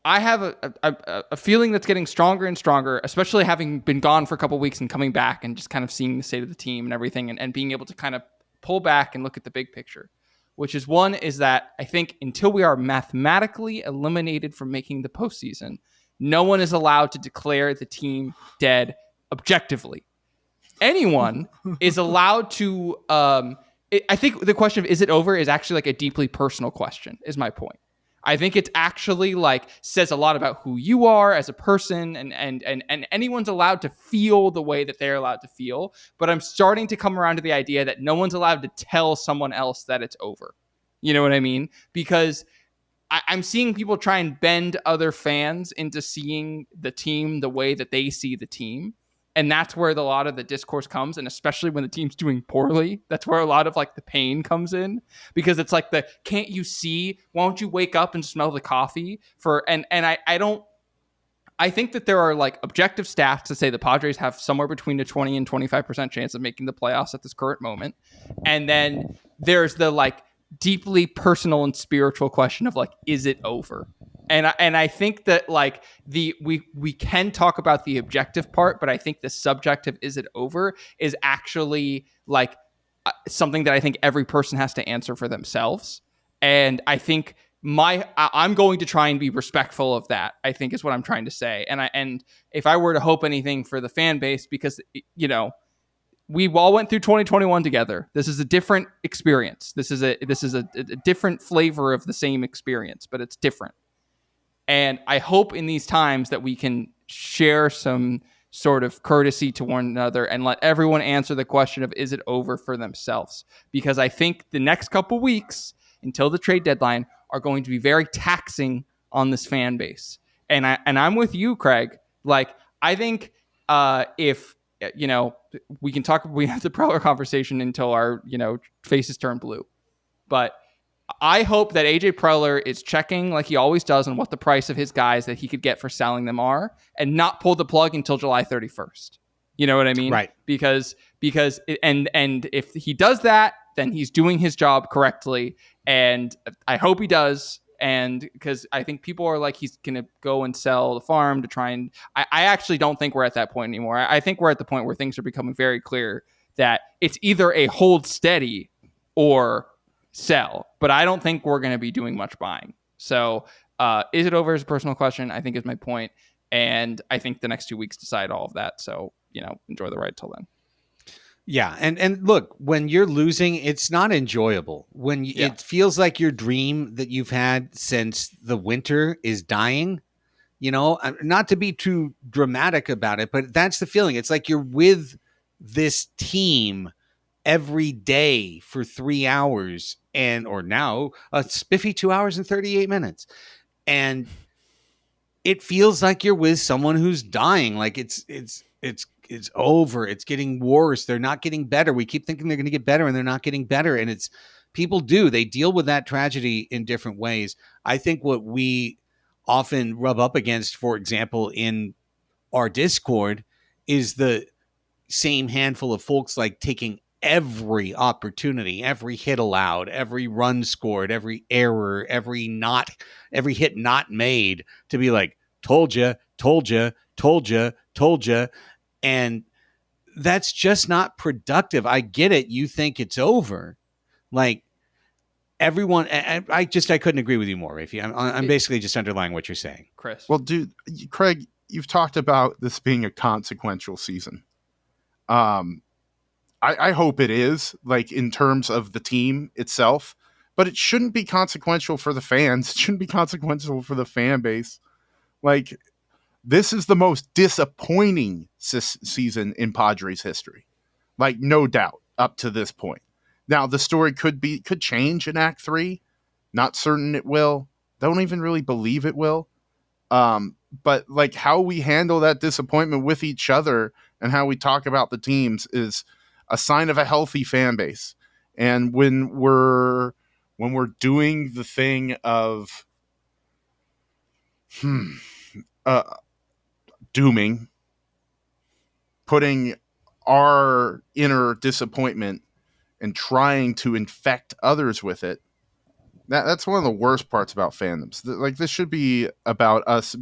I have a feeling that's getting stronger and stronger, especially having been gone for a couple of weeks and coming back and just kind of seeing the state of the team and everything, and being able to kind of pull back and look at the big picture, which is one is that I think until we are mathematically eliminated from making the postseason, no one is allowed to declare the team dead objectively. Anyone is allowed to, I think the question of is it over is actually like a deeply personal question, is my point. I think it's actually like says a lot about who you are as a person, and anyone's allowed to feel the way that they're allowed to feel. But I'm starting to come around to the idea that no one's allowed to tell someone else that it's over. You know what I mean? Because I'm seeing people try and bend other fans into seeing the team the way that they see the team. And that's where a lot of the discourse comes. And especially when the team's doing poorly, that's where a lot of like the pain comes in, because it's like can't you see, won't you wake up and smell the coffee I think that there are like objective stats to say the Padres have somewhere between a 20 and 25% chance of making the playoffs at this current moment. And then there's the like deeply personal and spiritual question of like, is it over? And I think that like we can talk about the objective part, but I think the subjective is it over is actually like something that I think every person has to answer for themselves. And I think I'm going to try and be respectful of that, I think is what I'm trying to say. And if I were to hope anything for the fan base, because we all went through 2021 together. This is a different experience. This is a different flavor of the same experience, but it's different. And I hope in these times that we can share some sort of courtesy to one another and let everyone answer the question of, is it over for themselves? Because I think the next couple weeks until the trade deadline are going to be very taxing on this fan base. And I'm with you, Craig. Like, I think if, we have the Preller conversation until our, faces turn blue. But I hope that AJ Preller is checking like he always does on what the price of his guys that he could get for selling them are, and not pull the plug until July 31st. You know what I mean? Right. Because if he does that, then he's doing his job correctly. And I hope he does. And because I think people are like, he's going to go and sell the farm to try and I actually don't think we're at that point anymore. I think we're at the point where things are becoming very clear that it's either a hold steady or sell, but I don't think we're going to be doing much buying. So is it over is a personal question, I think is my point. And I think the next 2 weeks decide all of that. So, enjoy the ride till then. Yeah. And look, when you're losing, it's not enjoyable. When it feels like your dream that you've had since the winter is dying, not to be too dramatic about it, but that's the feeling. It's like you're with this team every day for 3 hours or now a spiffy 2 hours and 38 minutes. And it feels like you're with someone who's dying. Like it's over. It's getting worse. They're not getting better. We keep thinking they're going to get better and they're not getting better. And people they deal with that tragedy in different ways. I think what we often rub up against, for example, in our Discord is the same handful of folks like taking every opportunity, every hit allowed, every run scored, every error, every hit not made to be like, told you. And that's just not productive. I get it. You think it's over. Like everyone, I couldn't agree with you more, Raphie. I'm basically just underlying what you're saying. Chris. Well, dude, Craig, you've talked about this being a consequential season. I hope it is, like, in terms of the team itself, but it shouldn't be consequential for the fans. It shouldn't be consequential for the fan base. Like, this is the most disappointing season in Padres history. Like, no doubt, up to this point. Now, the story could change in Act 3. Not certain it will. Don't even really believe it will. But, like, how we handle that disappointment with each other and how we talk about the teams is a sign of a healthy fan base. And when we're doing the thing of dooming, putting our inner disappointment and trying to infect others with it, That's one of the worst parts about fandoms. Like, this should be about us,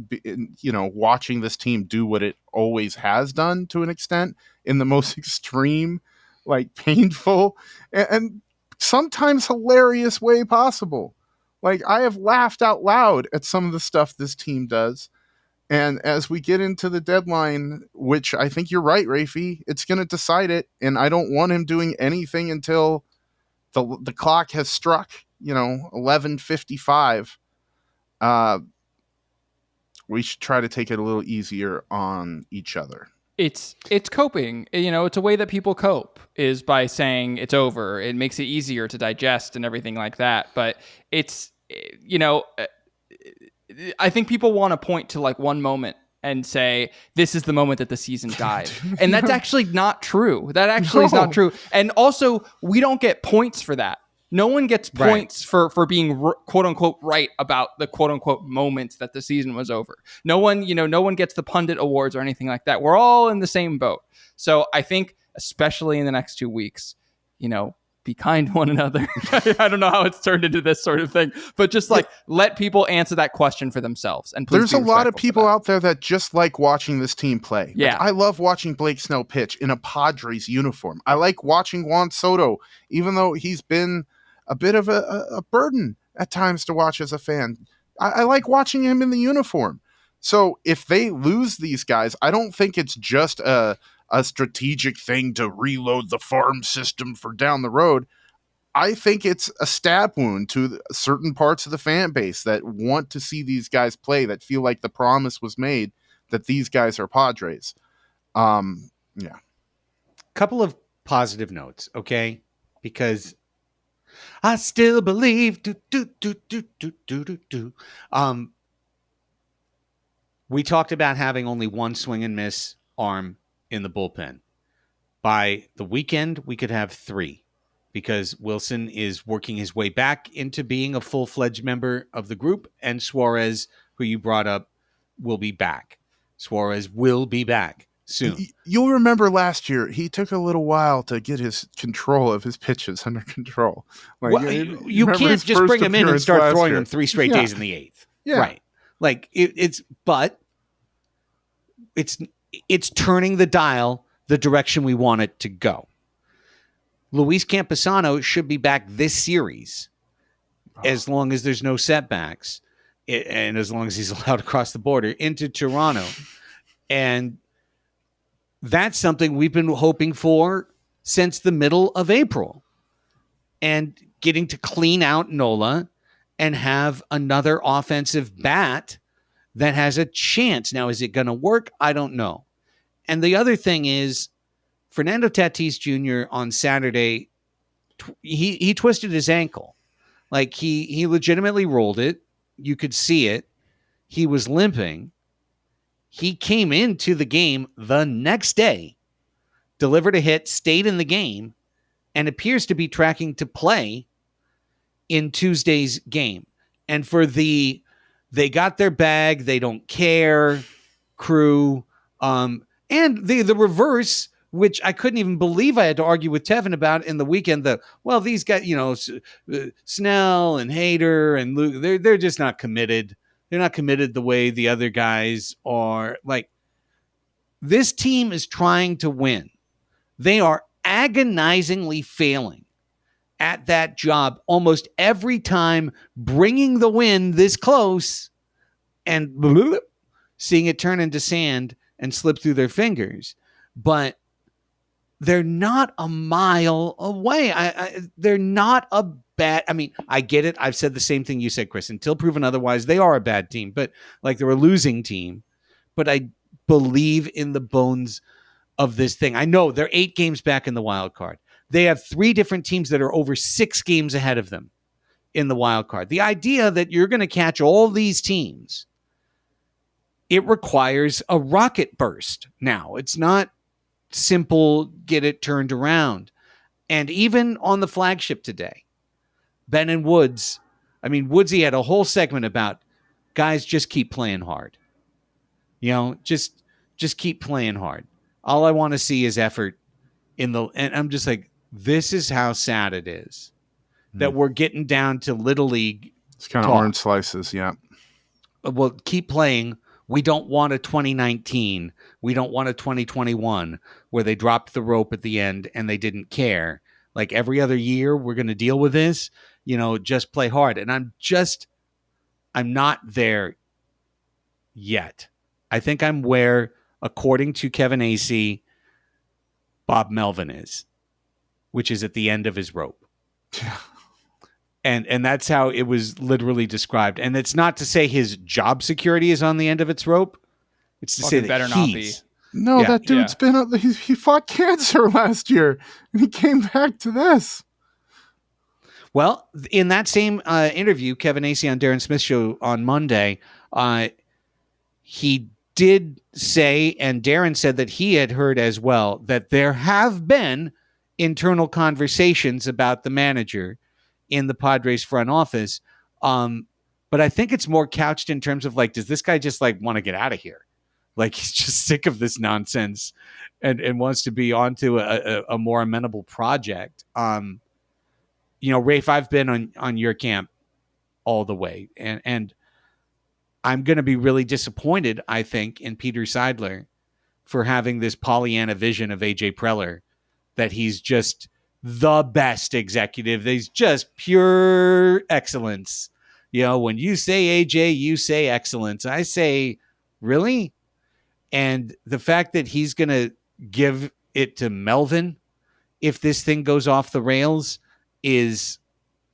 watching this team do what it always has done to an extent in the most extreme, like painful and sometimes hilarious way possible. Like, I have laughed out loud at some of the stuff this team does. And as we get into the deadline, which I think you're right, Raphie, it's going to decide it. And I don't want him doing anything until the clock has struck, 11:55. We should try to take it a little easier on each other. It's coping. It's a way that people cope, is by saying it's over. It makes it easier to digest and everything like that. But it's, I think people want to point to like one moment and say, this is the moment that the season died. And that's actually not true. That actually is not true. And also, we don't get points for that. No one gets points for being quote unquote right about the quote unquote moments that the season was over. No one gets the pundit awards or anything like that. We're all in the same boat. So I think, especially in the next 2 weeks, be kind to one another. I don't know how it's turned into this sort of thing, but just like let people answer that question for themselves. And there's a lot of people out there that just like watching this team play. Yeah. Like, I love watching Blake Snell pitch in a Padres uniform. I like watching Juan Soto, even though he's been a bit of a burden at times to watch as a fan. I like watching him in the uniform. So if they lose these guys, I don't think it's just a strategic thing to reload the farm system for down the road. I think it's a stab wound to certain parts of the fan base that want to see these guys play, that feel like the promise was made that these guys are Padres. Couple of positive notes, okay? Because I still believe. We talked about having only one swing and miss arm in the bullpen. By the weekend, we could have 3, because Wilson is working his way back into being a full-fledged member of the group, and Suarez, who you brought up, will be back. Suarez will be back soon. You'll remember last year, he took a little while to get his control of his pitches under control. Like, well, you can't just bring him in and start throwing him 3 straight days in the 8th. Yeah. Right. Like, it's turning the dial the direction we want it to go. Luis Camposano should be back this series, as long as there's no setbacks, and as long as he's allowed to cross the border into Toronto. And that's something we've been hoping for since the middle of April. And getting to clean out Nola and have another offensive bat that has a chance. Now, is it going to work? I don't know. And the other thing is, Fernando Tatis Jr. on Saturday, he twisted his ankle. Like, he legitimately rolled it. You could see it. He was limping. He came into the game the next day, delivered a hit, stayed in the game, and appears to be tracking to play in Tuesday's game. And for they got their bag, they don't care crew, and the reverse, which I couldn't even believe I had to argue with Tevin about in the weekend. These guys, Snell and Hader and Luke, they're just not committed. They're not committed the way the other guys are. Like, this team is trying to win. They are agonizingly failing at that job almost every time, bringing the win this close and seeing it turn into sand and slip through their fingers. But they're not a mile away. They're not a bad. I mean, I get it. I've said the same thing you said, Chris. Until proven otherwise, they are a bad team. But like, they're a losing team. But I believe in the bones of this thing. I know they're 8 games back in the wild card. They have 3 different teams that are over 6 games ahead of them in the wild card. The idea that you're going to catch all these teams, it requires a rocket burst now. It's not simple, get it turned around. And even on the flagship today, Ben and Woods, Woodsy had a whole segment about, guys, just keep playing hard. Just keep playing hard. All I want to see is effort and I'm just like, this is how sad it is that we're getting down to Little League. It's kind of orange slices, yeah. Well, keep playing. We don't want a 2019. We don't want a 2021 where they dropped the rope at the end and they didn't care. Like every other year, we're going to deal with this. Just play hard. And I'm not there yet. I think I'm where, according to Kevin Acee, Bob Melvin is, which is at the end of his rope. And that's how it was literally described. And it's not to say his job security is on the end of its rope. It's to say that better not be. No, that dude's been. He fought cancer last year, and he came back to this. Well, in that same interview, Kevin Acee on Darren Smith's show on Monday, he did say, and Darren said that he had heard as well, that there have been internal conversations about the manager in the Padres front office. But I think it's more couched in terms of like, does this guy just like want to get out of here? Like he's just sick of this nonsense and wants to be onto a more amenable project. Rafe, I've been on your camp all the way, and I'm going to be really disappointed, I think, in Peter Seidler for having this Pollyanna vision of AJ Preller, that he's just the best executive. He's just pure excellence. When you say AJ, you say excellence. I say, really? And the fact that he's going to give it to Melvin if this thing goes off the rails is,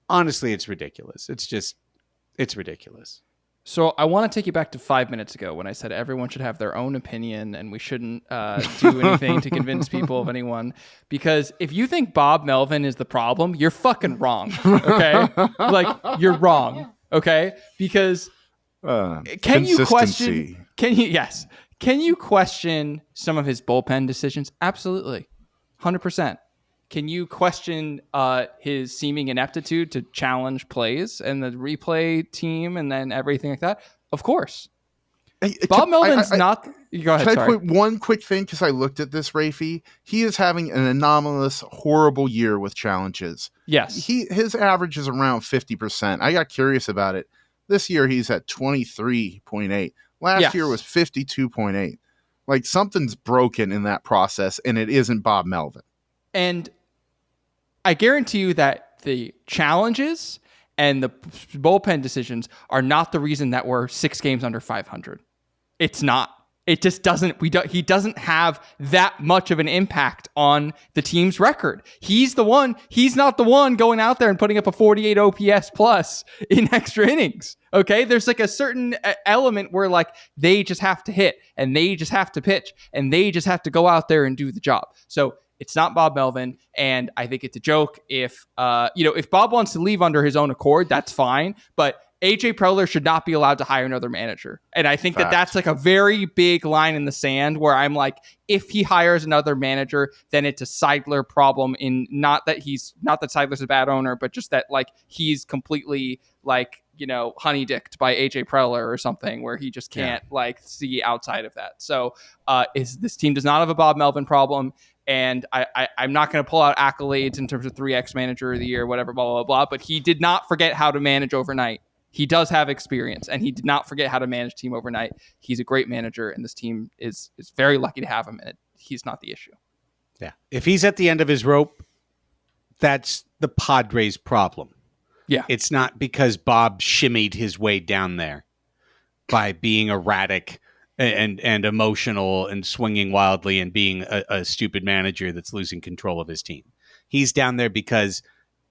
honestly, it's ridiculous. It's ridiculous. So I want to take you back to 5 minutes ago when I said everyone should have their own opinion and we shouldn't do anything to convince people of anyone. Because if you think Bob Melvin is the problem, you're fucking wrong. Okay? Like, you're wrong. Okay? Because can you question... Can you question some of his bullpen decisions? Absolutely. 100%. Can you question his seeming ineptitude to challenge plays and the replay team and then everything like that? Of course. Bob Melvin's not... Go ahead, Can I put one quick thing? Because I looked at this, Raphie. He is having an anomalous, horrible year with challenges. Yes. His average is around 50%. I got curious about it. This year, he's at 23.8. Last year was 52.8. Like, something's broken in that process, and it isn't Bob Melvin. And I guarantee you that the challenges and the bullpen decisions are not the reason that we're 6 games under 500. It's not. It just doesn't. He doesn't have that much of an impact on the team's record. He's not the one going out there and putting up a 48 OPS plus in extra innings. Okay, there's like a certain element where like they just have to hit and they just have to pitch and they just have to go out there and do the job. So it's not Bob Melvin, and I think it's a joke if Bob wants to leave under his own accord, that's fine. But AJ Preller should not be allowed to hire another manager. And I think that's like a very big line in the sand where I'm like, if he hires another manager, then it's a Seidler problem in not that Seidler's a bad owner, but just that like he's completely like, honey-dicked by AJ Preller or something where he just can't like see outside of that. So this team does not have a Bob Melvin problem. And I'm not going to pull out accolades in terms of 3X manager of the year, whatever, blah, blah, blah. But he did not forget how to manage overnight. He does have experience, and he did not forget how to manage a team overnight. He's a great manager, and this team is very lucky to have him, and he's not the issue. Yeah. If he's at the end of his rope, that's the Padres' problem. Yeah. It's not because Bob shimmied his way down there by being erratic and emotional and swinging wildly and being a stupid manager that's losing control of his team. He's down there because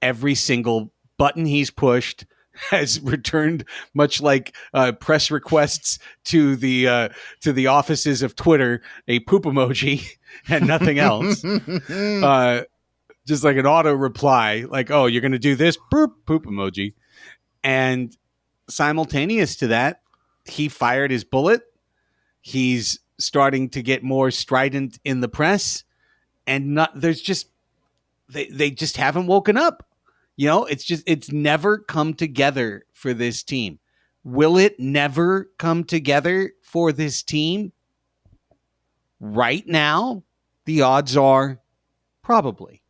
every single button he's pushed has returned, much like press requests to the offices of Twitter, a poop emoji and nothing else. Just like an auto reply, like, oh, you're going to do this, poop emoji. And simultaneous to that, he fired his bullet. He's starting to get more strident in the press, and they just haven't woken up. It's never come together for this team. Will it never come together for this team? Right now, the odds are probably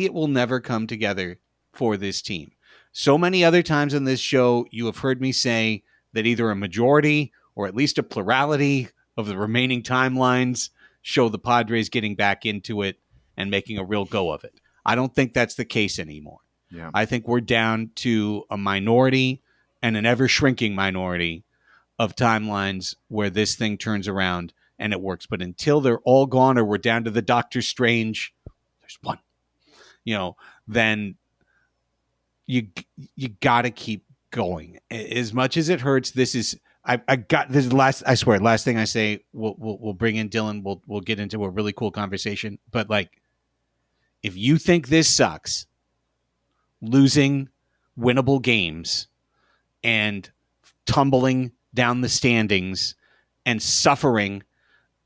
it will never come together for this team. So many other times on this show, you have heard me say that either a majority or at least a plurality of the remaining timelines show the Padres getting back into it and making a real go of it. I don't think that's the case anymore. Yeah. I think we're down to a minority and an ever-shrinking minority of timelines where this thing turns around and it works. But until they're all gone or we're down to the Doctor Strange, there's one, then you got to keep going. As much as it hurts, this is I swear, last thing I say, we'll bring in Dylan. We'll get into a really cool conversation. But like, if you think this sucks, losing winnable games and tumbling down the standings and suffering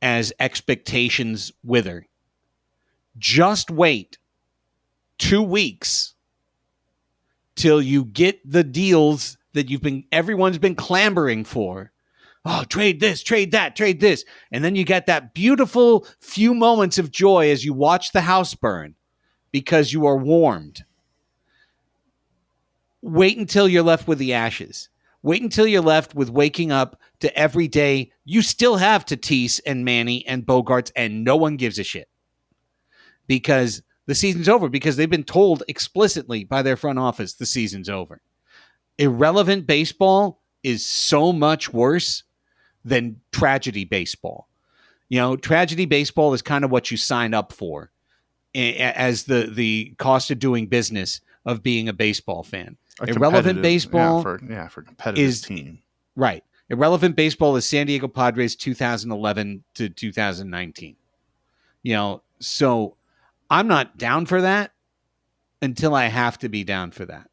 as expectations wither, just wait 2 weeks till you get the deals that everyone's been clamoring for. Oh, trade this, trade that, trade this. And then you get that beautiful few moments of joy as you watch the house burn because you are warmed. Wait until you're left with the ashes. Wait until you're left with waking up to every day you still have Tatis and Manny and Bogarts and no one gives a shit. Because the season's over, because they've been told explicitly by their front office the season's over. Irrelevant baseball is so much worse than tragedy baseball. Tragedy baseball is kind of what you sign up for as the cost of doing business of being a baseball fan. Irrelevant baseball for competitive team. Right. Irrelevant baseball is San Diego Padres 2011 to 2019. So I'm not down for that until I have to be down for that.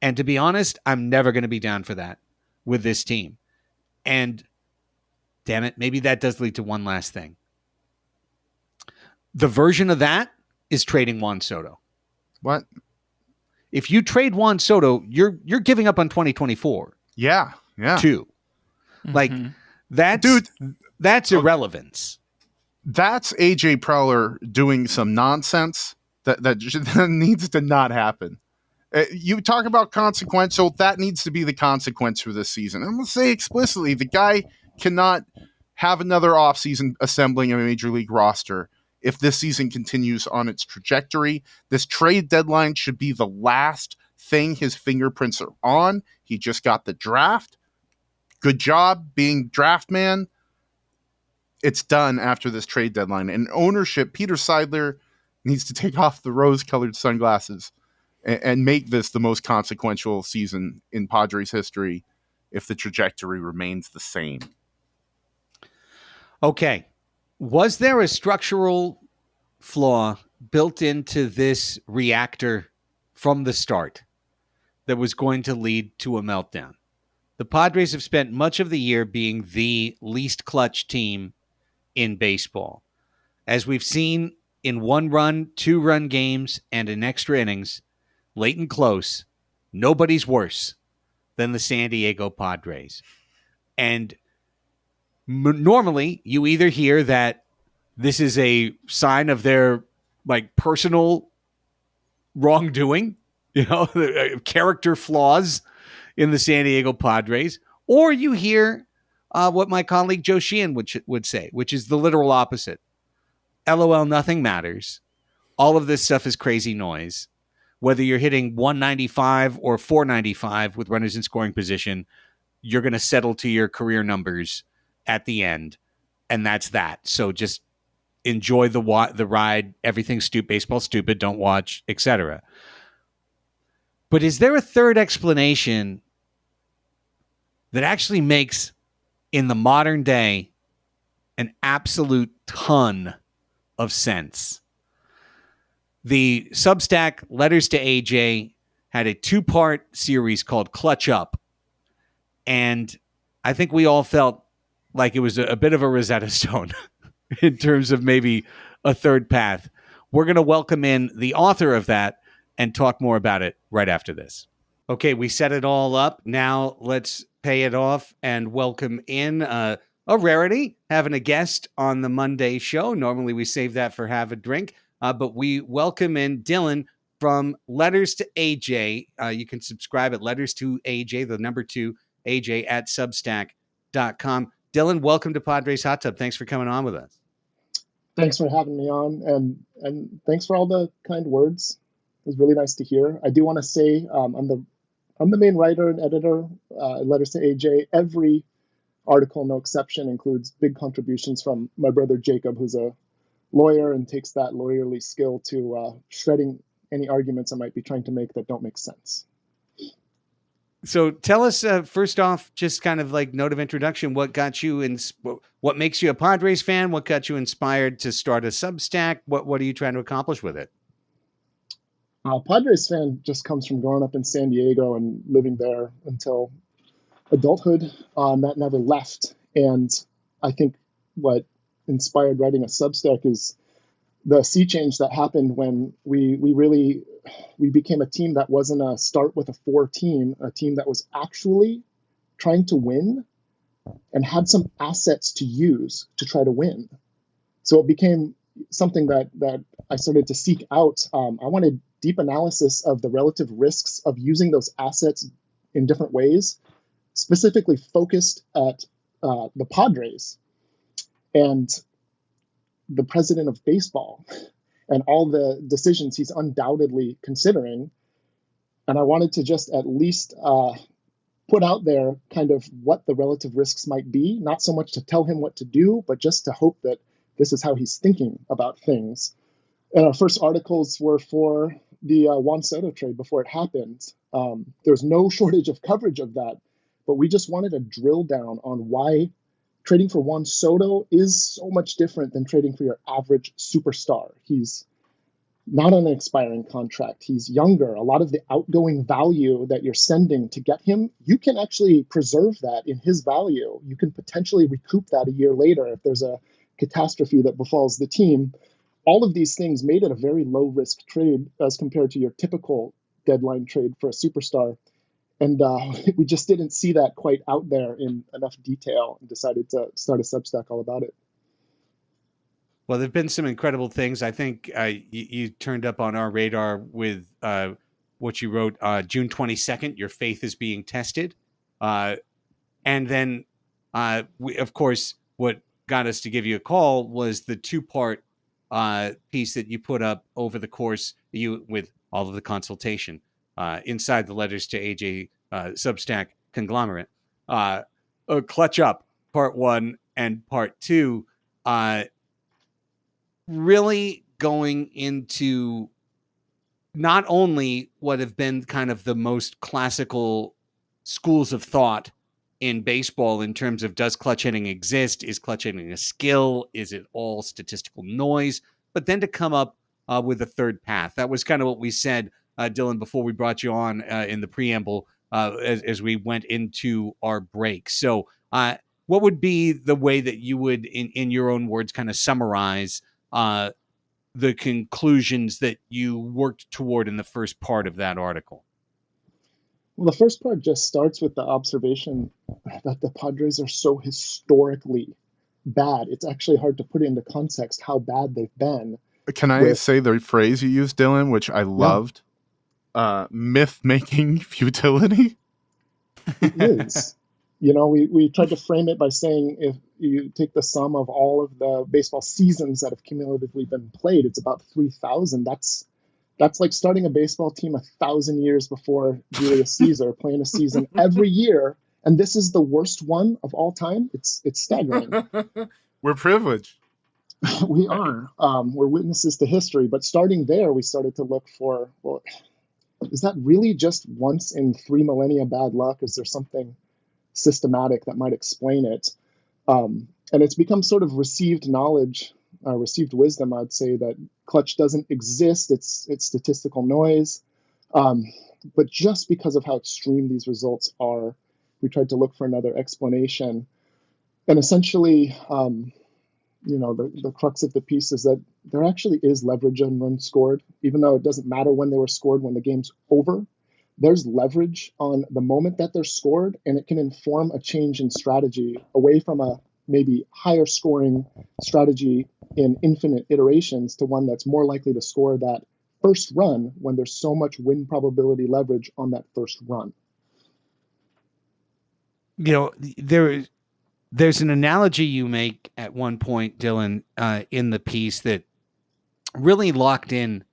And to be honest, I'm never going to be down for that with this team. And damn it, maybe that does lead to one last thing. The version of that is trading Juan Soto. What? If you trade Juan Soto, you're giving up on 2024. Yeah. Too. Mm-hmm. Like that's irrelevance. That's AJ Preller doing some nonsense that needs to not happen. You talk about consequential. That needs to be the consequence for this season. I'm going to say explicitly, the guy cannot have another offseason assembling a major league roster. If this season continues on its trajectory, this trade deadline should be the last thing his fingerprints are on. He just got the draft. Good job being draft man. It's done after this trade deadline. And ownership, Peter Seidler needs to take off the rose-colored sunglasses and make this the most consequential season in Padres history if the trajectory remains the same. Okay. Was there a structural flaw built into this reactor from the start that was going to lead to a meltdown? The Padres have spent much of the year being the least clutch team in baseball. As we've seen in 1-run, 2-run games, and in extra innings, late and close, nobody's worse than the San Diego Padres. And normally, you either hear that this is a sign of their personal wrongdoing, character flaws in the San Diego Padres, or you hear what my colleague Joe Sheehan would say, which is the literal opposite. LOL, nothing matters. All of this stuff is crazy noise. Whether you're hitting 195 or 495 with runners in scoring position, you're going to settle to your career numbers at the end, and that's that. So just enjoy the ride. Everything's stupid. Baseball's stupid. Don't watch, etc. But is there a third explanation that actually makes, in the modern day, an absolute ton of sense? The Substack Letters to AJ had a 2-part series called Clutch Up. And I think we all felt like it was a bit of a Rosetta Stone in terms of maybe a third path. We're going to welcome in the author of that and talk more about it right after this. Okay, we set it all up. Now let's pay it off and welcome in a rarity, having a guest on the Monday show. Normally we save that for Have a Drink, but we welcome in Dylan from Letters to AJ. You can subscribe at Letters to AJ, the number 2 AJ at Substack.com. Dylan, welcome to Padres Hot Tub. Thanks for coming on with us. Thanks for having me on, and thanks for all the kind words. It was really nice to hear. I do want to say I'm the main writer and editor at Letters to AJ. Every article, no exception, includes big contributions from my brother Jacob, who's a lawyer and takes that lawyerly skill to shredding any arguments I might be trying to make that don't make sense. So tell us, first off, just kind of like note of introduction, what got you what makes you a Padres fan? What got you inspired to start a Substack? What are you trying to accomplish with it? Padres fan just comes from growing up in San Diego and living there until adulthood. That never left. And I think what inspired writing a Substack is the sea change that happened when we became a team that wasn't a start with a 4 team, a team that was actually trying to win and had some assets to use to try to win. So it became something that I started to seek out. I wanted deep analysis of the relative risks of using those assets in different ways, specifically focused at the Padres and the president of baseball and all the decisions he's undoubtedly considering. And I wanted to just at least put out there kind of what the relative risks might be, not so much to tell him what to do, but just to hope that this is how he's thinking about things. And our first articles were for the Juan Soto trade before it happened. There was no shortage of coverage of that, but we just wanted to drill down on why trading for Juan Soto is so much different than trading for your average superstar. He's not on an expiring contract. He's younger. A lot of the outgoing value that you're sending to get him, you can actually preserve that in his value. You can potentially recoup that a year later if there's a catastrophe that befalls the team. All of these things made it a very low-risk trade as compared to your typical deadline trade for a superstar. And we just didn't see that quite out there in enough detail and decided to start a Substack all about it. Well, there have been some incredible things. I think you turned up on our radar with what you wrote June 22nd, Your Faith is Being Tested. And then, of course, what got us to give you a call was the 2-part piece that you put up over the course with all of the consultation inside the Letters to AJ Substack conglomerate. Clutch Up, part 1 and part 2, really going into not only what have been kind of the most classical schools of thought in baseball in terms of, does clutch hitting exist? Is clutch hitting a skill? Is it all statistical noise? But then to come up with a third path. That was kind of what we said, Dylan, before we brought you on in the preamble as we went into our break. So what would be the way that you would, in your own words, kind of summarize the conclusions that you worked toward in the first part of that article? Well, the first part just starts with the observation that the Padres are so historically bad. It's actually hard to put into context how bad they've been. Can I say the phrase you used, Dylan, which I loved? Yeah. Myth-making futility? It is. You know, we tried to frame it by saying if you take the sum of all of the baseball seasons that have cumulatively been played, it's about 3,000. That's like starting a baseball team 1,000 years before Julius Caesar, playing a season every year. And this is the worst one of all time. It's staggering. We're privileged. We are. We're witnesses to history. But starting there, we started to look for, well, is that really just once in 3 millennia bad luck? Is there something systematic that might explain it? And it's become sort of received knowledge, received wisdom, I'd say, that clutch doesn't exist. It's statistical noise. But just because of how extreme these results are, we tried to look for another explanation. And essentially, the crux of the piece is that there actually is leverage on runs scored, even though it doesn't matter when they were scored, when the game's over. There's leverage on the moment that they're scored, and it can inform a change in strategy away from a maybe higher scoring strategy in infinite iterations to one that's more likely to score that first run when there's so much win probability leverage on that first run. There's an analogy you make at one point, Dylan, in the piece that really locked in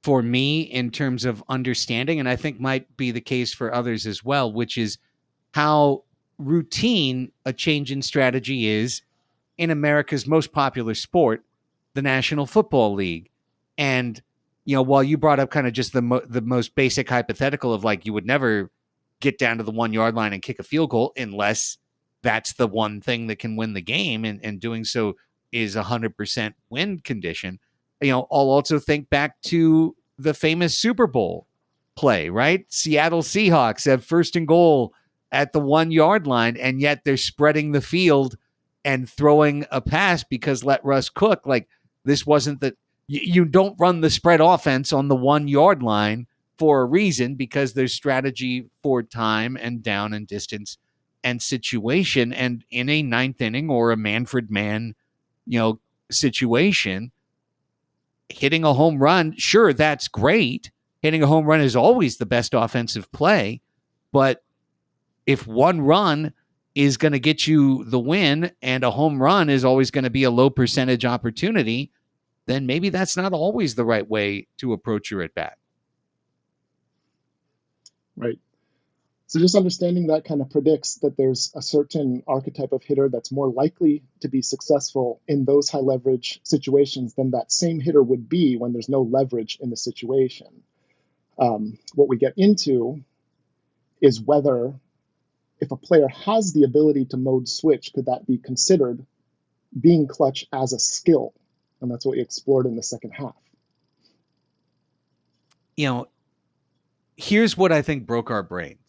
for me in terms of understanding, and I think might be the case for others as well, which is how routine a change in strategy is in America's most popular sport, the National Football League. And, while you brought up kind of just the most basic hypothetical of like, you would never get down to the 1 yard line and kick a field goal unless that's the one thing that can win the game. And doing so is 100% win condition. I'll also think back to the famous Super Bowl play, right? Seattle Seahawks have first and goal at the 1 yard line, and yet they're spreading the field and throwing a pass because let Russ cook. Like, this wasn't that you don't run the spread offense on the 1 yard line for a reason, because there's strategy for time and down and distance and situation. And in a ninth inning or a Manfred man, situation, hitting a home run, sure, that's great. Hitting a home run is always the best offensive play. But if one run is going to get you the win and a home run is always going to be a low percentage opportunity, then maybe that's not always the right way to approach your at-bat. Right. So just understanding that kind of predicts that there's a certain archetype of hitter that's more likely to be successful in those high leverage situations than that same hitter would be when there's no leverage in the situation. What we get into is whether, if a player has the ability to mode switch, could that be considered being clutch as a skill? And that's what we explored in the second half. Here's what I think broke our brains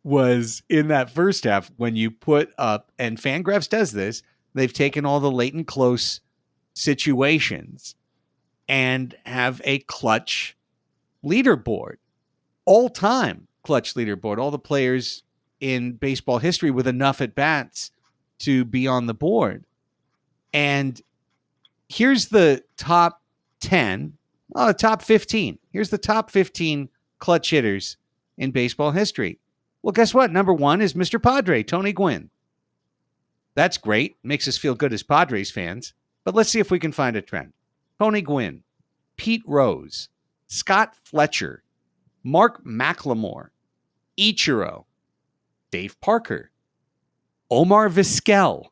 was in that first half when you put up, and Fangraphs does this, they've taken all the late and close situations and have a clutch leaderboard, all-time clutch leaderboard, all the players in baseball history with enough at-bats to be on the board. And here's the top 10, top 15. Here's the top 15 clutch hitters in baseball history. Well, guess what? Number 1 is Mr. Padre, Tony Gwynn. That's great. Makes us feel good as Padres fans. But let's see if we can find a trend. Tony Gwynn, Pete Rose, Scott Fletcher, Mark McLemore, Ichiro, Dave Parker, Omar Vizquel,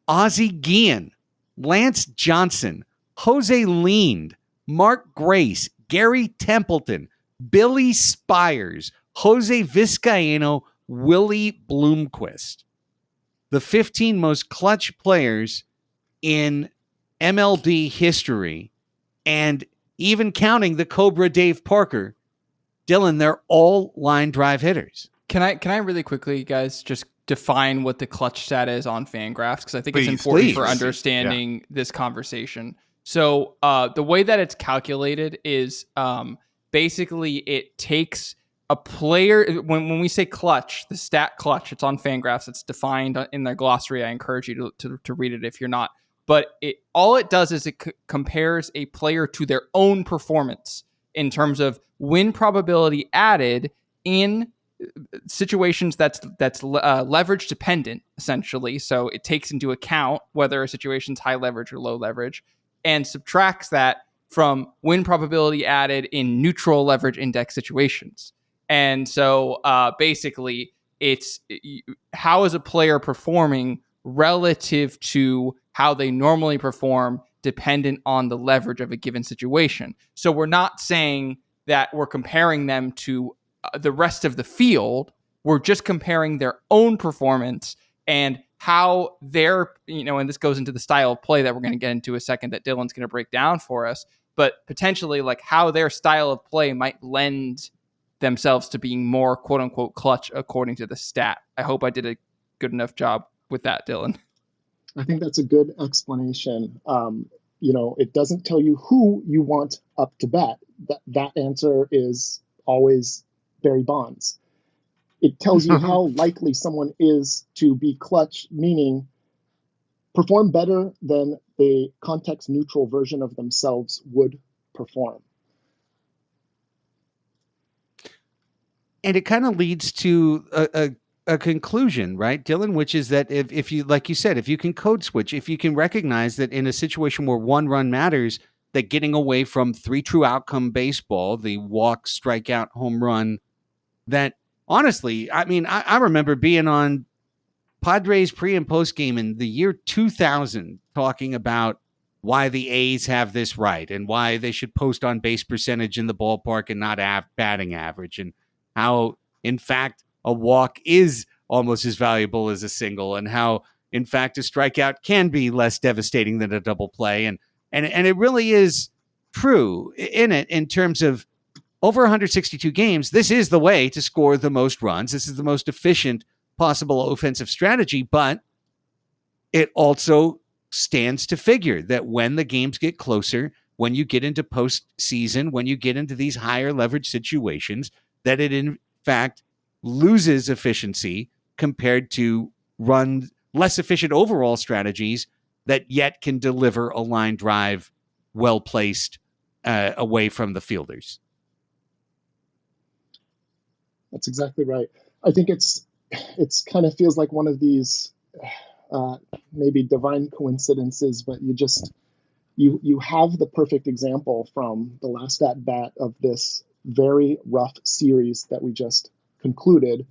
Ozzie Guillen, Lance Johnson, Jose Lind, Mark Grace, Gary Templeton, Billy Spires, Jose Vizcaíno, Willie Bloomquist. The 15 most clutch players in MLB history, and even counting the Cobra Dave Parker, Dylan, they're all line drive hitters. Can I really quickly, guys, just define what the clutch stat is on Fangraphs? Because I think it's important Please. for understanding this conversation. So the way that it's calculated is basically it takes a player, when we say clutch, the stat clutch, it's on Fangraphs. It's defined in their glossary. I encourage you to read it if you're not. But all it does is it compares a player to their own performance in terms of win probability added in situations that's leverage dependent, essentially. So it takes into account whether a situation's high leverage or low leverage and subtracts that from win probability added in neutral leverage index situations. And so basically it's how is a player performing relative to how they normally perform dependent on the leverage of a given situation. So we're not saying that we're comparing them to the rest of the field. We're just comparing their own performance and how they're, and this goes into the style of play that we're going to get into a second that Dylan's going to break down for us, but potentially like how their style of play might lend themselves to being more quote unquote clutch according to the stat. I hope I did a good enough job with that, Dylan. I think that's a good explanation. It doesn't tell you who you want up to bat. That answer is always Barry Bonds. It tells you how likely someone is to be clutch, meaning perform better than the context neutral version of themselves would perform. And it kind of leads to a conclusion, right, Dylan, which is that if you, like you said, if you can code switch, if you can recognize that in a situation where one run matters, that getting away from 3 true outcome baseball, the walk, strikeout, home run, that honestly, I mean, I remember being on Padres pre and post game in the year 2000 talking about why the A's have this right and why they should post on base percentage in the ballpark and not batting average, and how, in fact, a walk is almost as valuable as a single, and how, in fact, a strikeout can be less devastating than a double play. And it really is true in terms of over 162 games. This is the way to score the most runs. This is the most efficient possible offensive strategy, but it also stands to figure that when the games get closer, when you get into postseason, when you get into these higher leverage situations, that it in fact loses efficiency compared to run less efficient overall strategies that yet can deliver a line drive well placed away from the fielders. That's exactly right. I think it's kind of feels like one of these maybe divine coincidences, but you have the perfect example from the last at bat of this very rough series that we just concluded.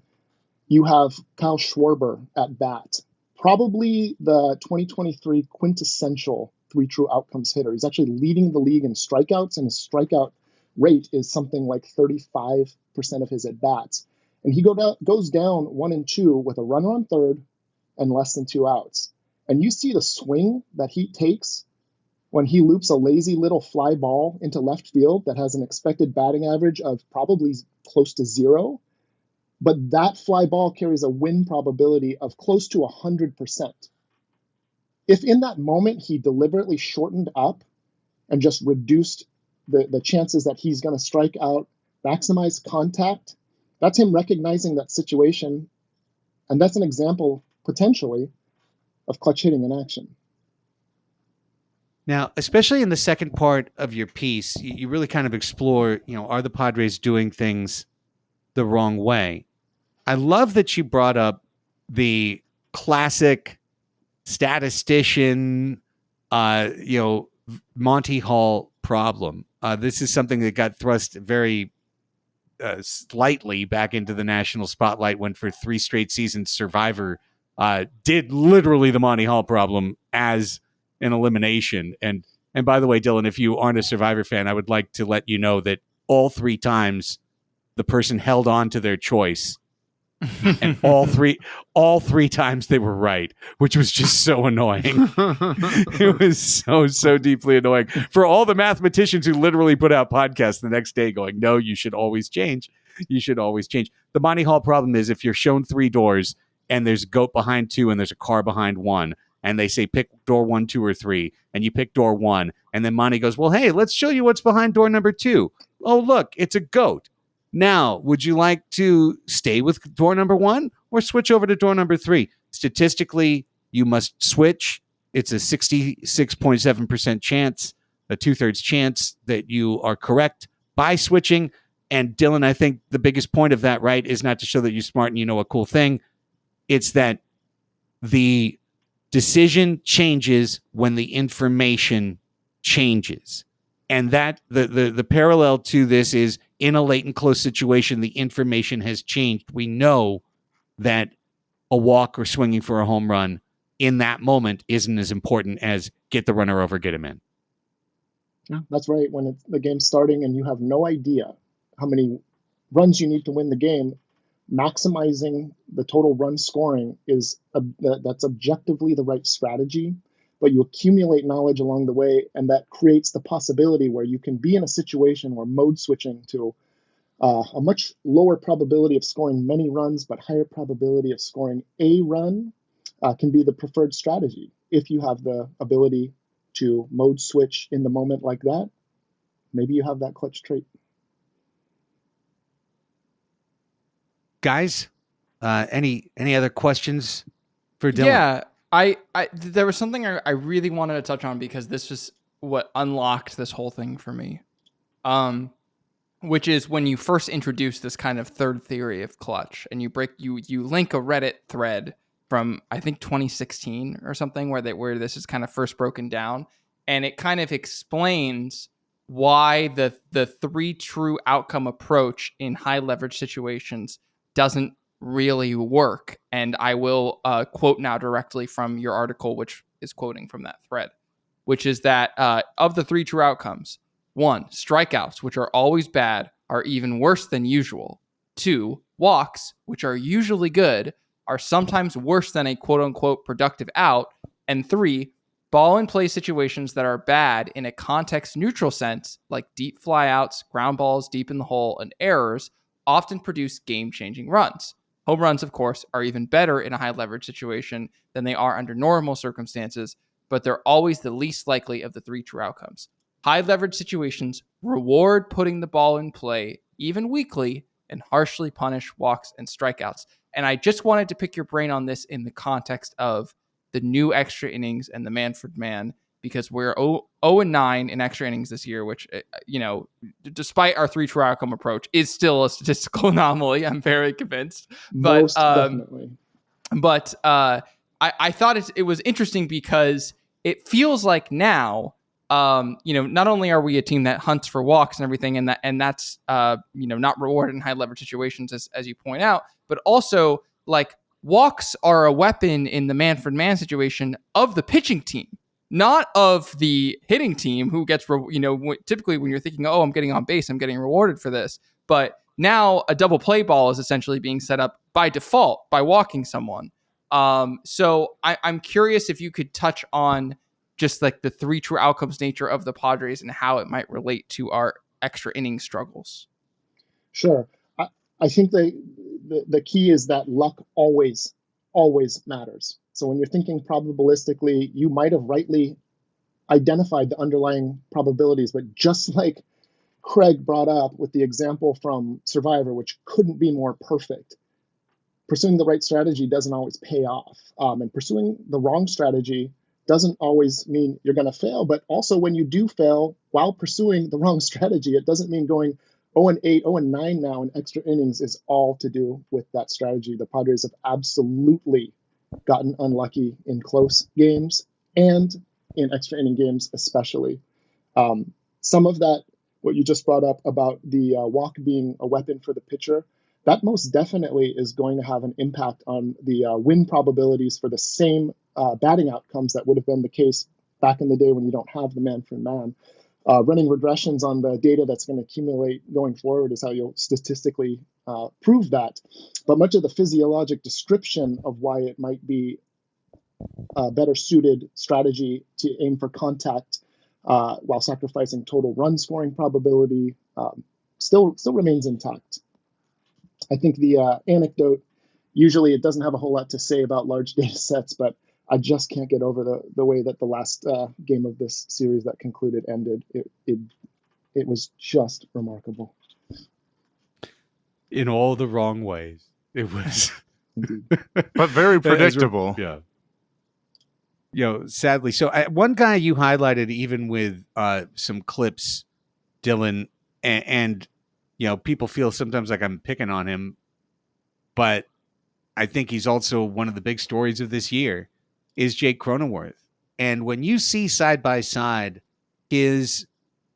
You have Kyle Schwarber at bat, probably the 2023 quintessential 3 true outcomes hitter. He's actually leading the league in strikeouts, and his strikeout rate is something like 35% of his at bats. And he goes down 1-2 with a runner on third and less than 2 outs. And you see the swing that he takes when he loops a lazy little fly ball into left field that has an expected batting average of probably close to 0. But that fly ball carries a win probability of close to 100%. If in that moment he deliberately shortened up and just reduced the chances that he's going to strike out, maximize contact, that's him recognizing that situation. And that's an example, potentially, of clutch hitting in action. Now, especially in the second part of your piece, you really kind of explore, are the Padres doing things the wrong way? I love that you brought up the classic statistician, Monty Hall problem. This is something that got thrust very slightly back into the national spotlight when, for 3 straight seasons, Survivor did literally the Monty Hall problem as an elimination. And by the way, Dylan, if you aren't a Survivor fan, I would like to let you know that all 3 times the person held on to their choice. And all three times they were right, which was just so annoying. It was so deeply annoying for all the mathematicians who literally put out podcasts the next day going, no, you should always change. You should always change. The Monty Hall problem is if you're shown 3 doors and there's a goat behind 2 and there's a car behind 1, and they say pick door 1, 2, or 3, and you pick door 1, and then Monty goes, well, hey, let's show you what's behind door number 2. Oh, look, it's a goat. Now, would you like to stay with door number 1 or switch over to door number 3? Statistically, you must switch. It's a 66.7% chance, a 2/3 chance that you are correct by switching. And Dylan, I think the biggest point of that, right, is not to show that you're smart and you know a cool thing. It's that the decision changes when the information changes. And that the parallel to this is, in a late and close situation, the information has changed. We know that a walk or swinging for a home run in that moment isn't as important as get the runner over, get him in. Yeah, that's right. When the game's starting and you have no idea how many runs you need to win the game, maximizing the total run scoring that's objectively the right strategy. But you accumulate knowledge along the way, and that creates the possibility where you can be in a situation where mode switching to a much lower probability of scoring many runs, but higher probability of scoring a run can be the preferred strategy. If you have the ability to mode switch in the moment like that, maybe you have that clutch trait. Guys, any other questions for Dylan? Yeah. There was something I really wanted to touch on because this was what unlocked this whole thing for me. which is when you first introduce this kind of third theory of clutch, and you link a Reddit thread from I think 2016 or something where this is kind of first broken down, and it kind of explains why the 3 true outcome approach in high leverage situations doesn't really work. And I will quote now directly from your article, which is quoting from that thread, which is that of the 3 true outcomes, 1, strikeouts, which are always bad, are even worse than usual. 2, walks, which are usually good, are sometimes worse than a quote unquote productive out. And 3, ball and play situations that are bad in a context neutral sense, like deep flyouts, ground balls deep in the hole, and errors, often produce game changing runs. Home runs, of course, are even better in a high leverage situation than they are under normal circumstances, but they're always the least likely of the 3 true outcomes. High leverage situations reward putting the ball in play, even weakly, and harshly punish walks and strikeouts. And I just wanted to pick your brain on this in the context of the new extra innings and the Manfred Man, because we're 0-9 in extra innings this year, which, despite our 3 true outcome approach, is still a statistical anomaly. I'm very convinced. Most definitely. But I thought it was interesting because it feels like now, not only are we a team that hunts for walks and everything, and that's not rewarded in high leverage situations, as you point out, but also like walks are a weapon in the Manfred Man situation of the pitching team, not of the hitting team, who gets, typically when you're thinking, oh, I'm getting on base, I'm getting rewarded for this. But now a double play ball is essentially being set up by default by walking someone. So I'm curious if you could touch on just like the 3 true outcomes nature of the Padres and how it might relate to our extra inning struggles. Sure. I think the key is that luck always matters. So when you're thinking probabilistically, you might have rightly identified the underlying probabilities, but just like Craig brought up with the example from Survivor, which couldn't be more perfect, pursuing the right strategy doesn't always pay off. And pursuing the wrong strategy doesn't always mean you're going to fail. But also when you do fail while pursuing the wrong strategy, it doesn't mean going 0-8, 0-9 now in extra innings is all to do with that strategy. The Padres have absolutely gotten unlucky in close games and in extra inning games especially. Some of that, what you just brought up about the walk being a weapon for the pitcher, that most definitely is going to have an impact on the win probabilities for the same batting outcomes that would have been the case back in the day when you don't have the Manfred Man. Running regressions on the data that's going to accumulate going forward is how you'll statistically prove that. But much of the physiologic description of why it might be a better suited strategy to aim for contact while sacrificing total run scoring probability still remains intact. I think the anecdote, usually it doesn't have a whole lot to say about large data sets, but I just can't get over the way that the last game of this series that concluded ended. It was just remarkable. In all the wrong ways. It was. But very predictable. Yeah. Sadly. So one guy you highlighted, even with some clips, Dylan, and people feel sometimes like I'm picking on him, but I think he's also one of the big stories of this year, is Jake Cronenworth. And when you see side by side his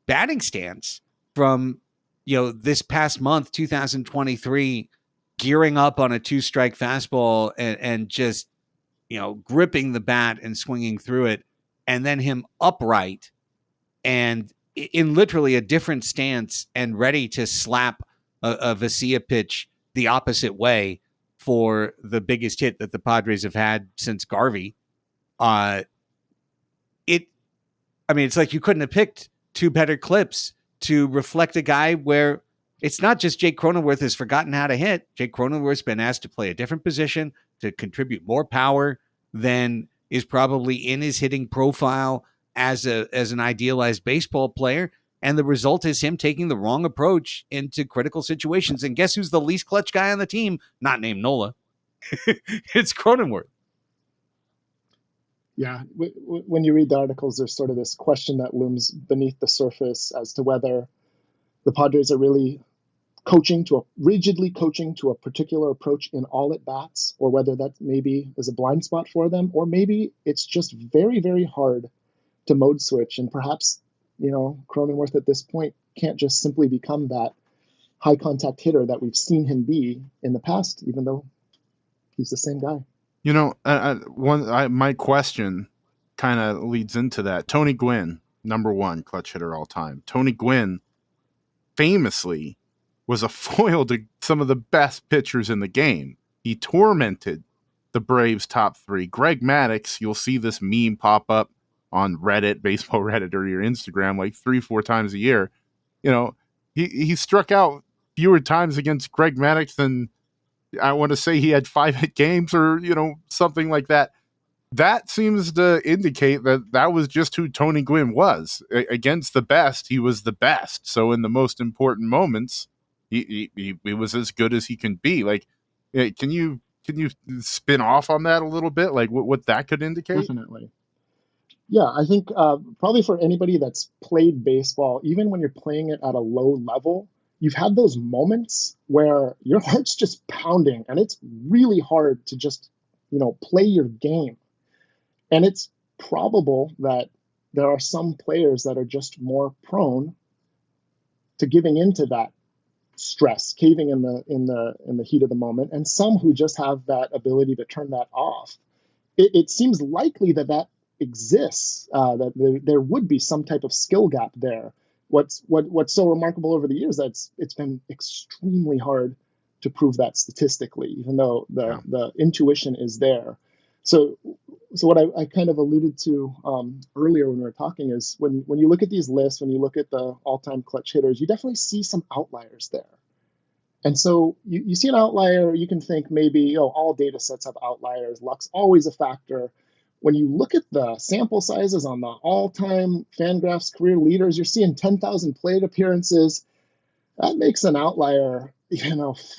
batting stance from, this past month, 2023, gearing up on a 2-strike fastball and just, gripping the bat and swinging through it, and then him upright and in literally a different stance and ready to slap a Vesia pitch the opposite way for the biggest hit that the Padres have had since Garvey. It's like you couldn't have picked 2 better clips to reflect a guy where it's not just Jake Cronenworth has forgotten how to hit. Jake Cronenworth's been asked to play a different position, to contribute more power than is probably in his hitting profile as an idealized baseball player. And the result is him taking the wrong approach into critical situations. And guess who's the least clutch guy on the team? Not named Nola. It's Cronenworth. Yeah, when you read the articles, there's sort of this question that looms beneath the surface as to whether the Padres are really rigidly coaching to a particular approach in all at bats, or whether that maybe is a blind spot for them, or maybe it's just very, very hard to mode switch. And perhaps, Cronenworth at this point can't just simply become that high contact hitter that we've seen him be in the past, even though he's the same guy. My question kind of leads into that. Tony Gwynn, number one clutch hitter all time. Tony Gwynn famously was a foil to some of the best pitchers in the game. He tormented the Braves' top three. Greg Maddux, you'll see this meme pop up on Reddit, baseball Reddit, or your Instagram like 3-4 times a year. He struck out fewer times against Greg Maddux than, I want to say, he had 5 hit games or, something like that. That seems to indicate that was just who Tony Gwynn was. Against the best, he was the best. So in the most important moments, he was as good as he can be. Like, can you spin off on that a little bit? Like what that could indicate? Definitely. Yeah, I think probably for anybody that's played baseball, even when you're playing it at a low level, you've had those moments where your heart's just pounding and it's really hard to just, play your game. And it's probable that there are some players that are just more prone to giving into that stress, caving in the heat of the moment, and some who just have that ability to turn that off. It seems likely that exists, that there would be some type of skill gap there. What's so remarkable over the years that it's been extremely hard to prove that statistically, even though the intuition is there. So what I kind of alluded to earlier when we were talking is when you look at these lists, when you look at the all-time clutch hitters, you definitely see some outliers there. And so you see an outlier, you can think maybe, all data sets have outliers. Luck's always a factor. When you look at the sample sizes on the all-time Fangraphs career leaders, you're seeing 10,000 plate appearances. That makes an outlier,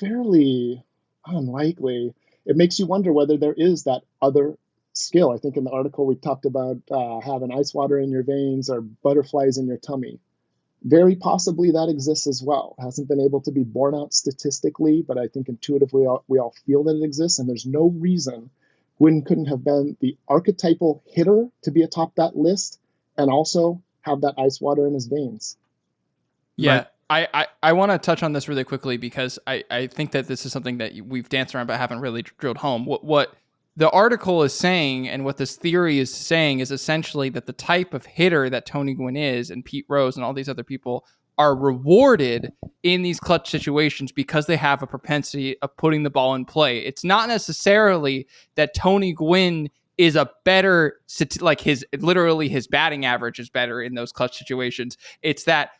fairly unlikely. It makes you wonder whether there is that other skill. I think in the article we talked about having ice water in your veins or butterflies in your tummy. Very possibly that exists as well. It hasn't been able to be borne out statistically, but I think intuitively we all feel that it exists, and there's no reason Gwynn couldn't have been the archetypal hitter to be atop that list and also have that ice water in his veins. Yeah, I want to touch on this really quickly because I think that this is something that we've danced around but haven't really drilled home. What the article is saying and what this theory is saying is essentially that the type of hitter that Tony Gwynn is and Pete Rose and all these other people are rewarded in these clutch situations because they have a propensity of putting the ball in play. It's not necessarily that Tony Gwynn is a better, like his batting average is better in those clutch situations. It's that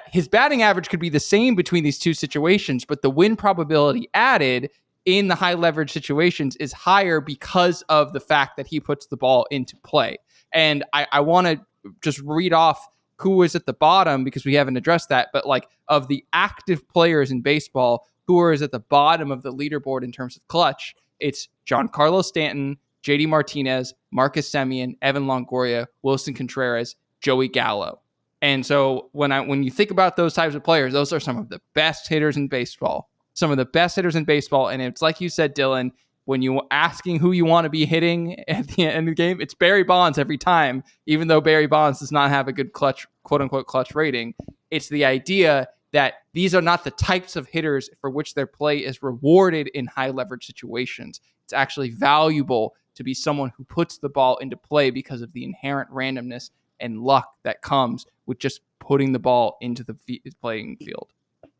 his batting average could be the same between these two situations, but the win probability added in the high leverage situations is higher because of the fact that he puts the ball into play. And I want to just read off who is at the bottom because we haven't addressed that, but like of the active players in baseball, who is at the bottom of the leaderboard in terms of clutch, it's Giancarlo Stanton, JD Martinez, Marcus Semien, Evan Longoria, Wilson Contreras, Joey Gallo. And so when you think about those types of players, those are some of the best hitters in baseball. And it's like you said, Dylan, when you're asking who you want to be hitting at the end of the game, it's Barry Bonds every time, even though Barry Bonds does not have a good clutch, quote unquote, clutch rating. It's the idea that these are not the types of hitters for which their play is rewarded in high leverage situations. It's actually valuable to be someone who puts the ball into play because of the inherent randomness and luck that comes with just putting the ball into the playing field.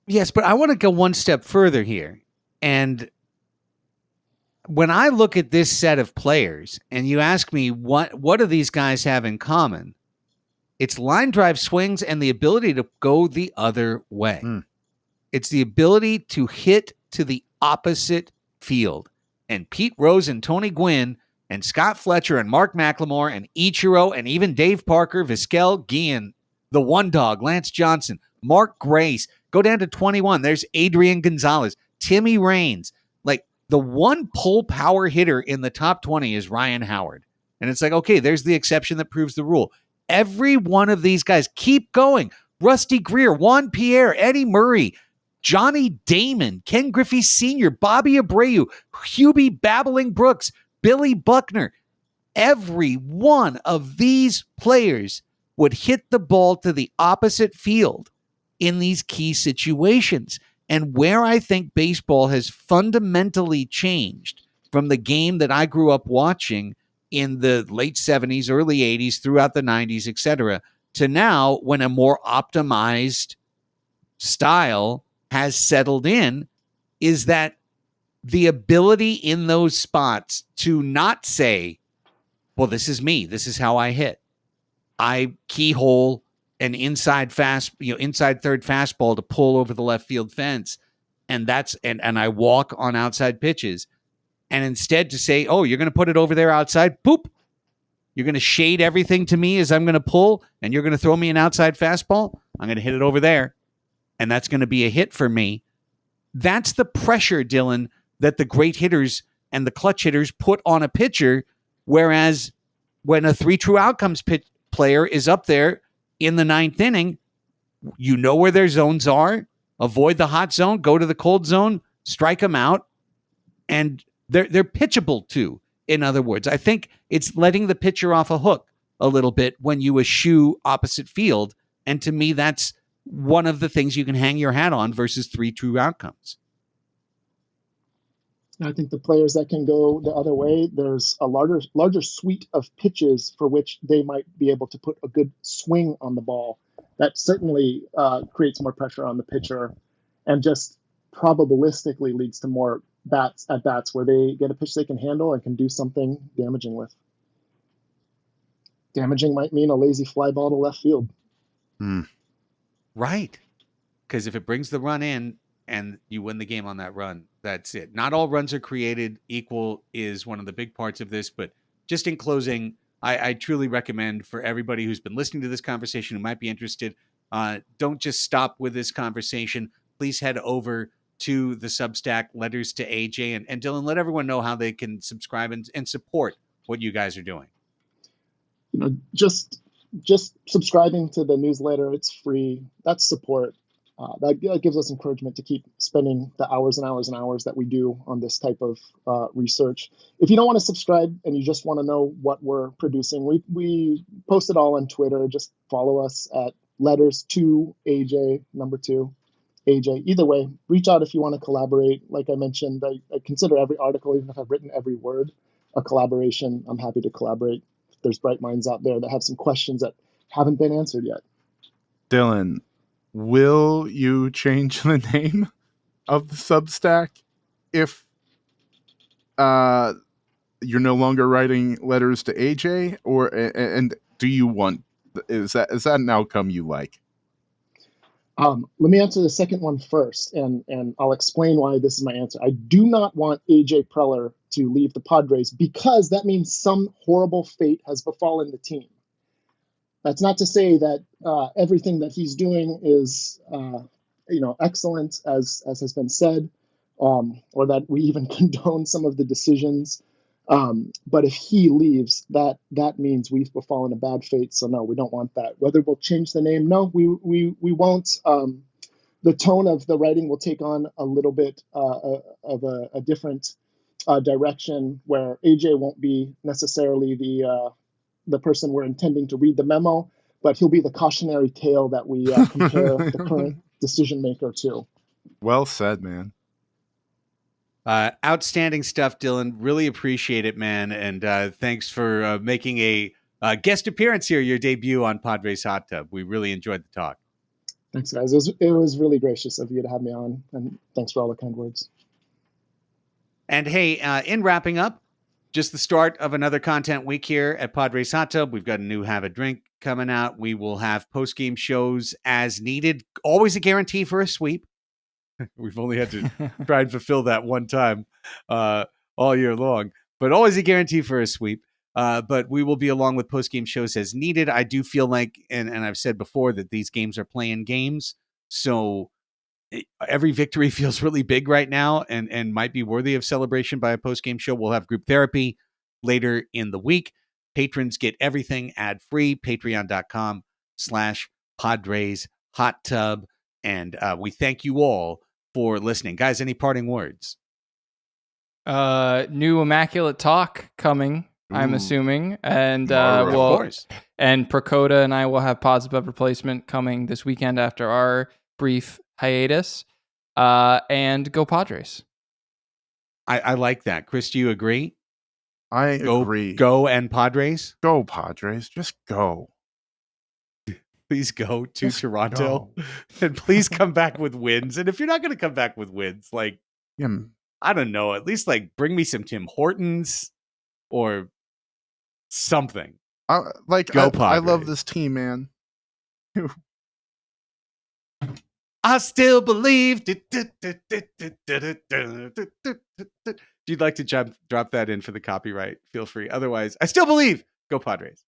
Yes, but I want to go one step further here. And when I look at this set of players and you ask me what do these guys have in common, it's line drive swings and the ability to go the other way. It's the ability to hit to the opposite field. And Pete Rose and Tony Gwynn and Scott Fletcher and Mark McLemore and Ichiro and even Dave Parker, Vizquel, Guillen, the One Dog, Lance Johnson, Mark Grace, go down to 21. There's Adrian Gonzalez, Timmy Raines. Like the one pull power hitter in the top 20 is Ryan Howard. And it's like, okay, there's the exception that proves the rule. Every one of these guys, keep going. Rusty Greer, Juan Pierre, Eddie Murray, Johnny Damon, Ken Griffey Sr., Bobby Abreu, Hubie Babbling Brooks, Billy Buckner. Every one of these players would hit the ball to the opposite field in these key situations. And where I think baseball has fundamentally changed from the game that I grew up watching in the late 70s, early 80s, throughout the 90s, etc., to now when a more optimized style has settled in, is that the ability in those spots to not say, well, this is me, this is how I hit. I keyhole an inside inside third fastball to pull over the left field fence, and I walk on outside pitches. And instead to say, oh, you're going to put it over there outside, boop. You're going to shade everything to me as I'm going to pull, and you're going to throw me an outside fastball. I'm going to hit it over there, and that's going to be a hit for me. That's the pressure, Dylan, that the great hitters and the clutch hitters put on a pitcher, whereas when a 3 true outcomes player is up there in the 9th inning, you know where their zones are, avoid the hot zone, go to the cold zone, strike them out, and they're pitchable too. In other words, I think it's letting the pitcher off a hook a little bit when you eschew opposite field. And to me, that's one of the things you can hang your hat on versus 3 true outcomes. I think the players that can go the other way, there's a larger suite of pitches for which they might be able to put a good swing on the ball. That certainly creates more pressure on the pitcher and just probabilistically leads to more at bats where they get a pitch they can handle and can do something damaging with. Damaging might mean a lazy fly ball to left field. Right. Because if it brings the run in and you win the game on that run, that's it. Not all runs are created equal is one of the big parts of this. But just in closing, I truly recommend for everybody who's been listening to this conversation who might be interested, don't just stop with this conversation. Please head over to the Substack Letters to AJ. And Dylan, let everyone know how they can subscribe and support what you guys are doing. Just subscribing to the newsletter, it's free. That's support. That gives us encouragement to keep spending the hours and hours and hours that we do on this type of research. If you don't want to subscribe and you just want to know what we're producing, we post it all on Twitter. Just follow us at Letters to AJ, number 2, AJ. Either way, reach out if you want to collaborate. Like I mentioned, I consider every article, even if I've written every word, a collaboration. I'm happy to collaborate. If there's bright minds out there that have some questions that haven't been answered yet. Dylan, will you change the name of the Substack if you're no longer writing letters to AJ, and do you want? Is that an outcome you like? Let me answer the second one first, and I'll explain why this is my answer. I do not want AJ Preller to leave the Padres because that means some horrible fate has befallen the team. That's not to say that everything that he's doing is, excellent, as has been said, or that we even condone some of the decisions. But if he leaves, that means we've befallen a bad fate. So no, we don't want that. Whether we'll change the name, no, we won't. The tone of the writing will take on a little bit of a different direction, where AJ won't be necessarily the person we're intending to read the memo, but he'll be the cautionary tale that we compare the current decision maker to. Well said, man. Outstanding stuff, Dylan. Really appreciate it, man. And thanks for making a guest appearance here, your debut on Padres Hot Tub. We really enjoyed the talk. Thanks, guys. It was really gracious of you to have me on, and thanks for all the kind words. And hey, in wrapping up, just the start of another content week here at Padres Hot Tub. We've got a new Have a Drink coming out. We will have post-game shows as needed. Always a guarantee for a sweep. We've only had to try and fulfill that one time all year long, but always a guarantee for a sweep. But we will be along with post-game shows as needed. I do feel like, and I've said before, that these games are playing games. So every victory feels really big right now and might be worthy of celebration by a post-game show. We'll have group therapy later in the week. Patrons get everything ad-free, patreon.com/Padres hot tub. And we thank you all for listening. Guys, any parting words? New Immaculate Talk coming, I'm Ooh. assuming. And Tomorrow. Of well, course. and Prakoda and I will have Pods Above Replacement coming this weekend after our brief hiatus. And go Padres. I like that. Chris, do you agree? I agree. Go and Padres. Go Padres. Just go. Please go to Just Toronto go. and please come back with wins. And if you're not going to come back with wins, like, Yeah, I don't know, at least like bring me some Tim Hortons or something. I Go love Padres. this team, man. I still believe. If you'd like to drop that in for the copyright, feel free. Otherwise, I still believe. Go Padres.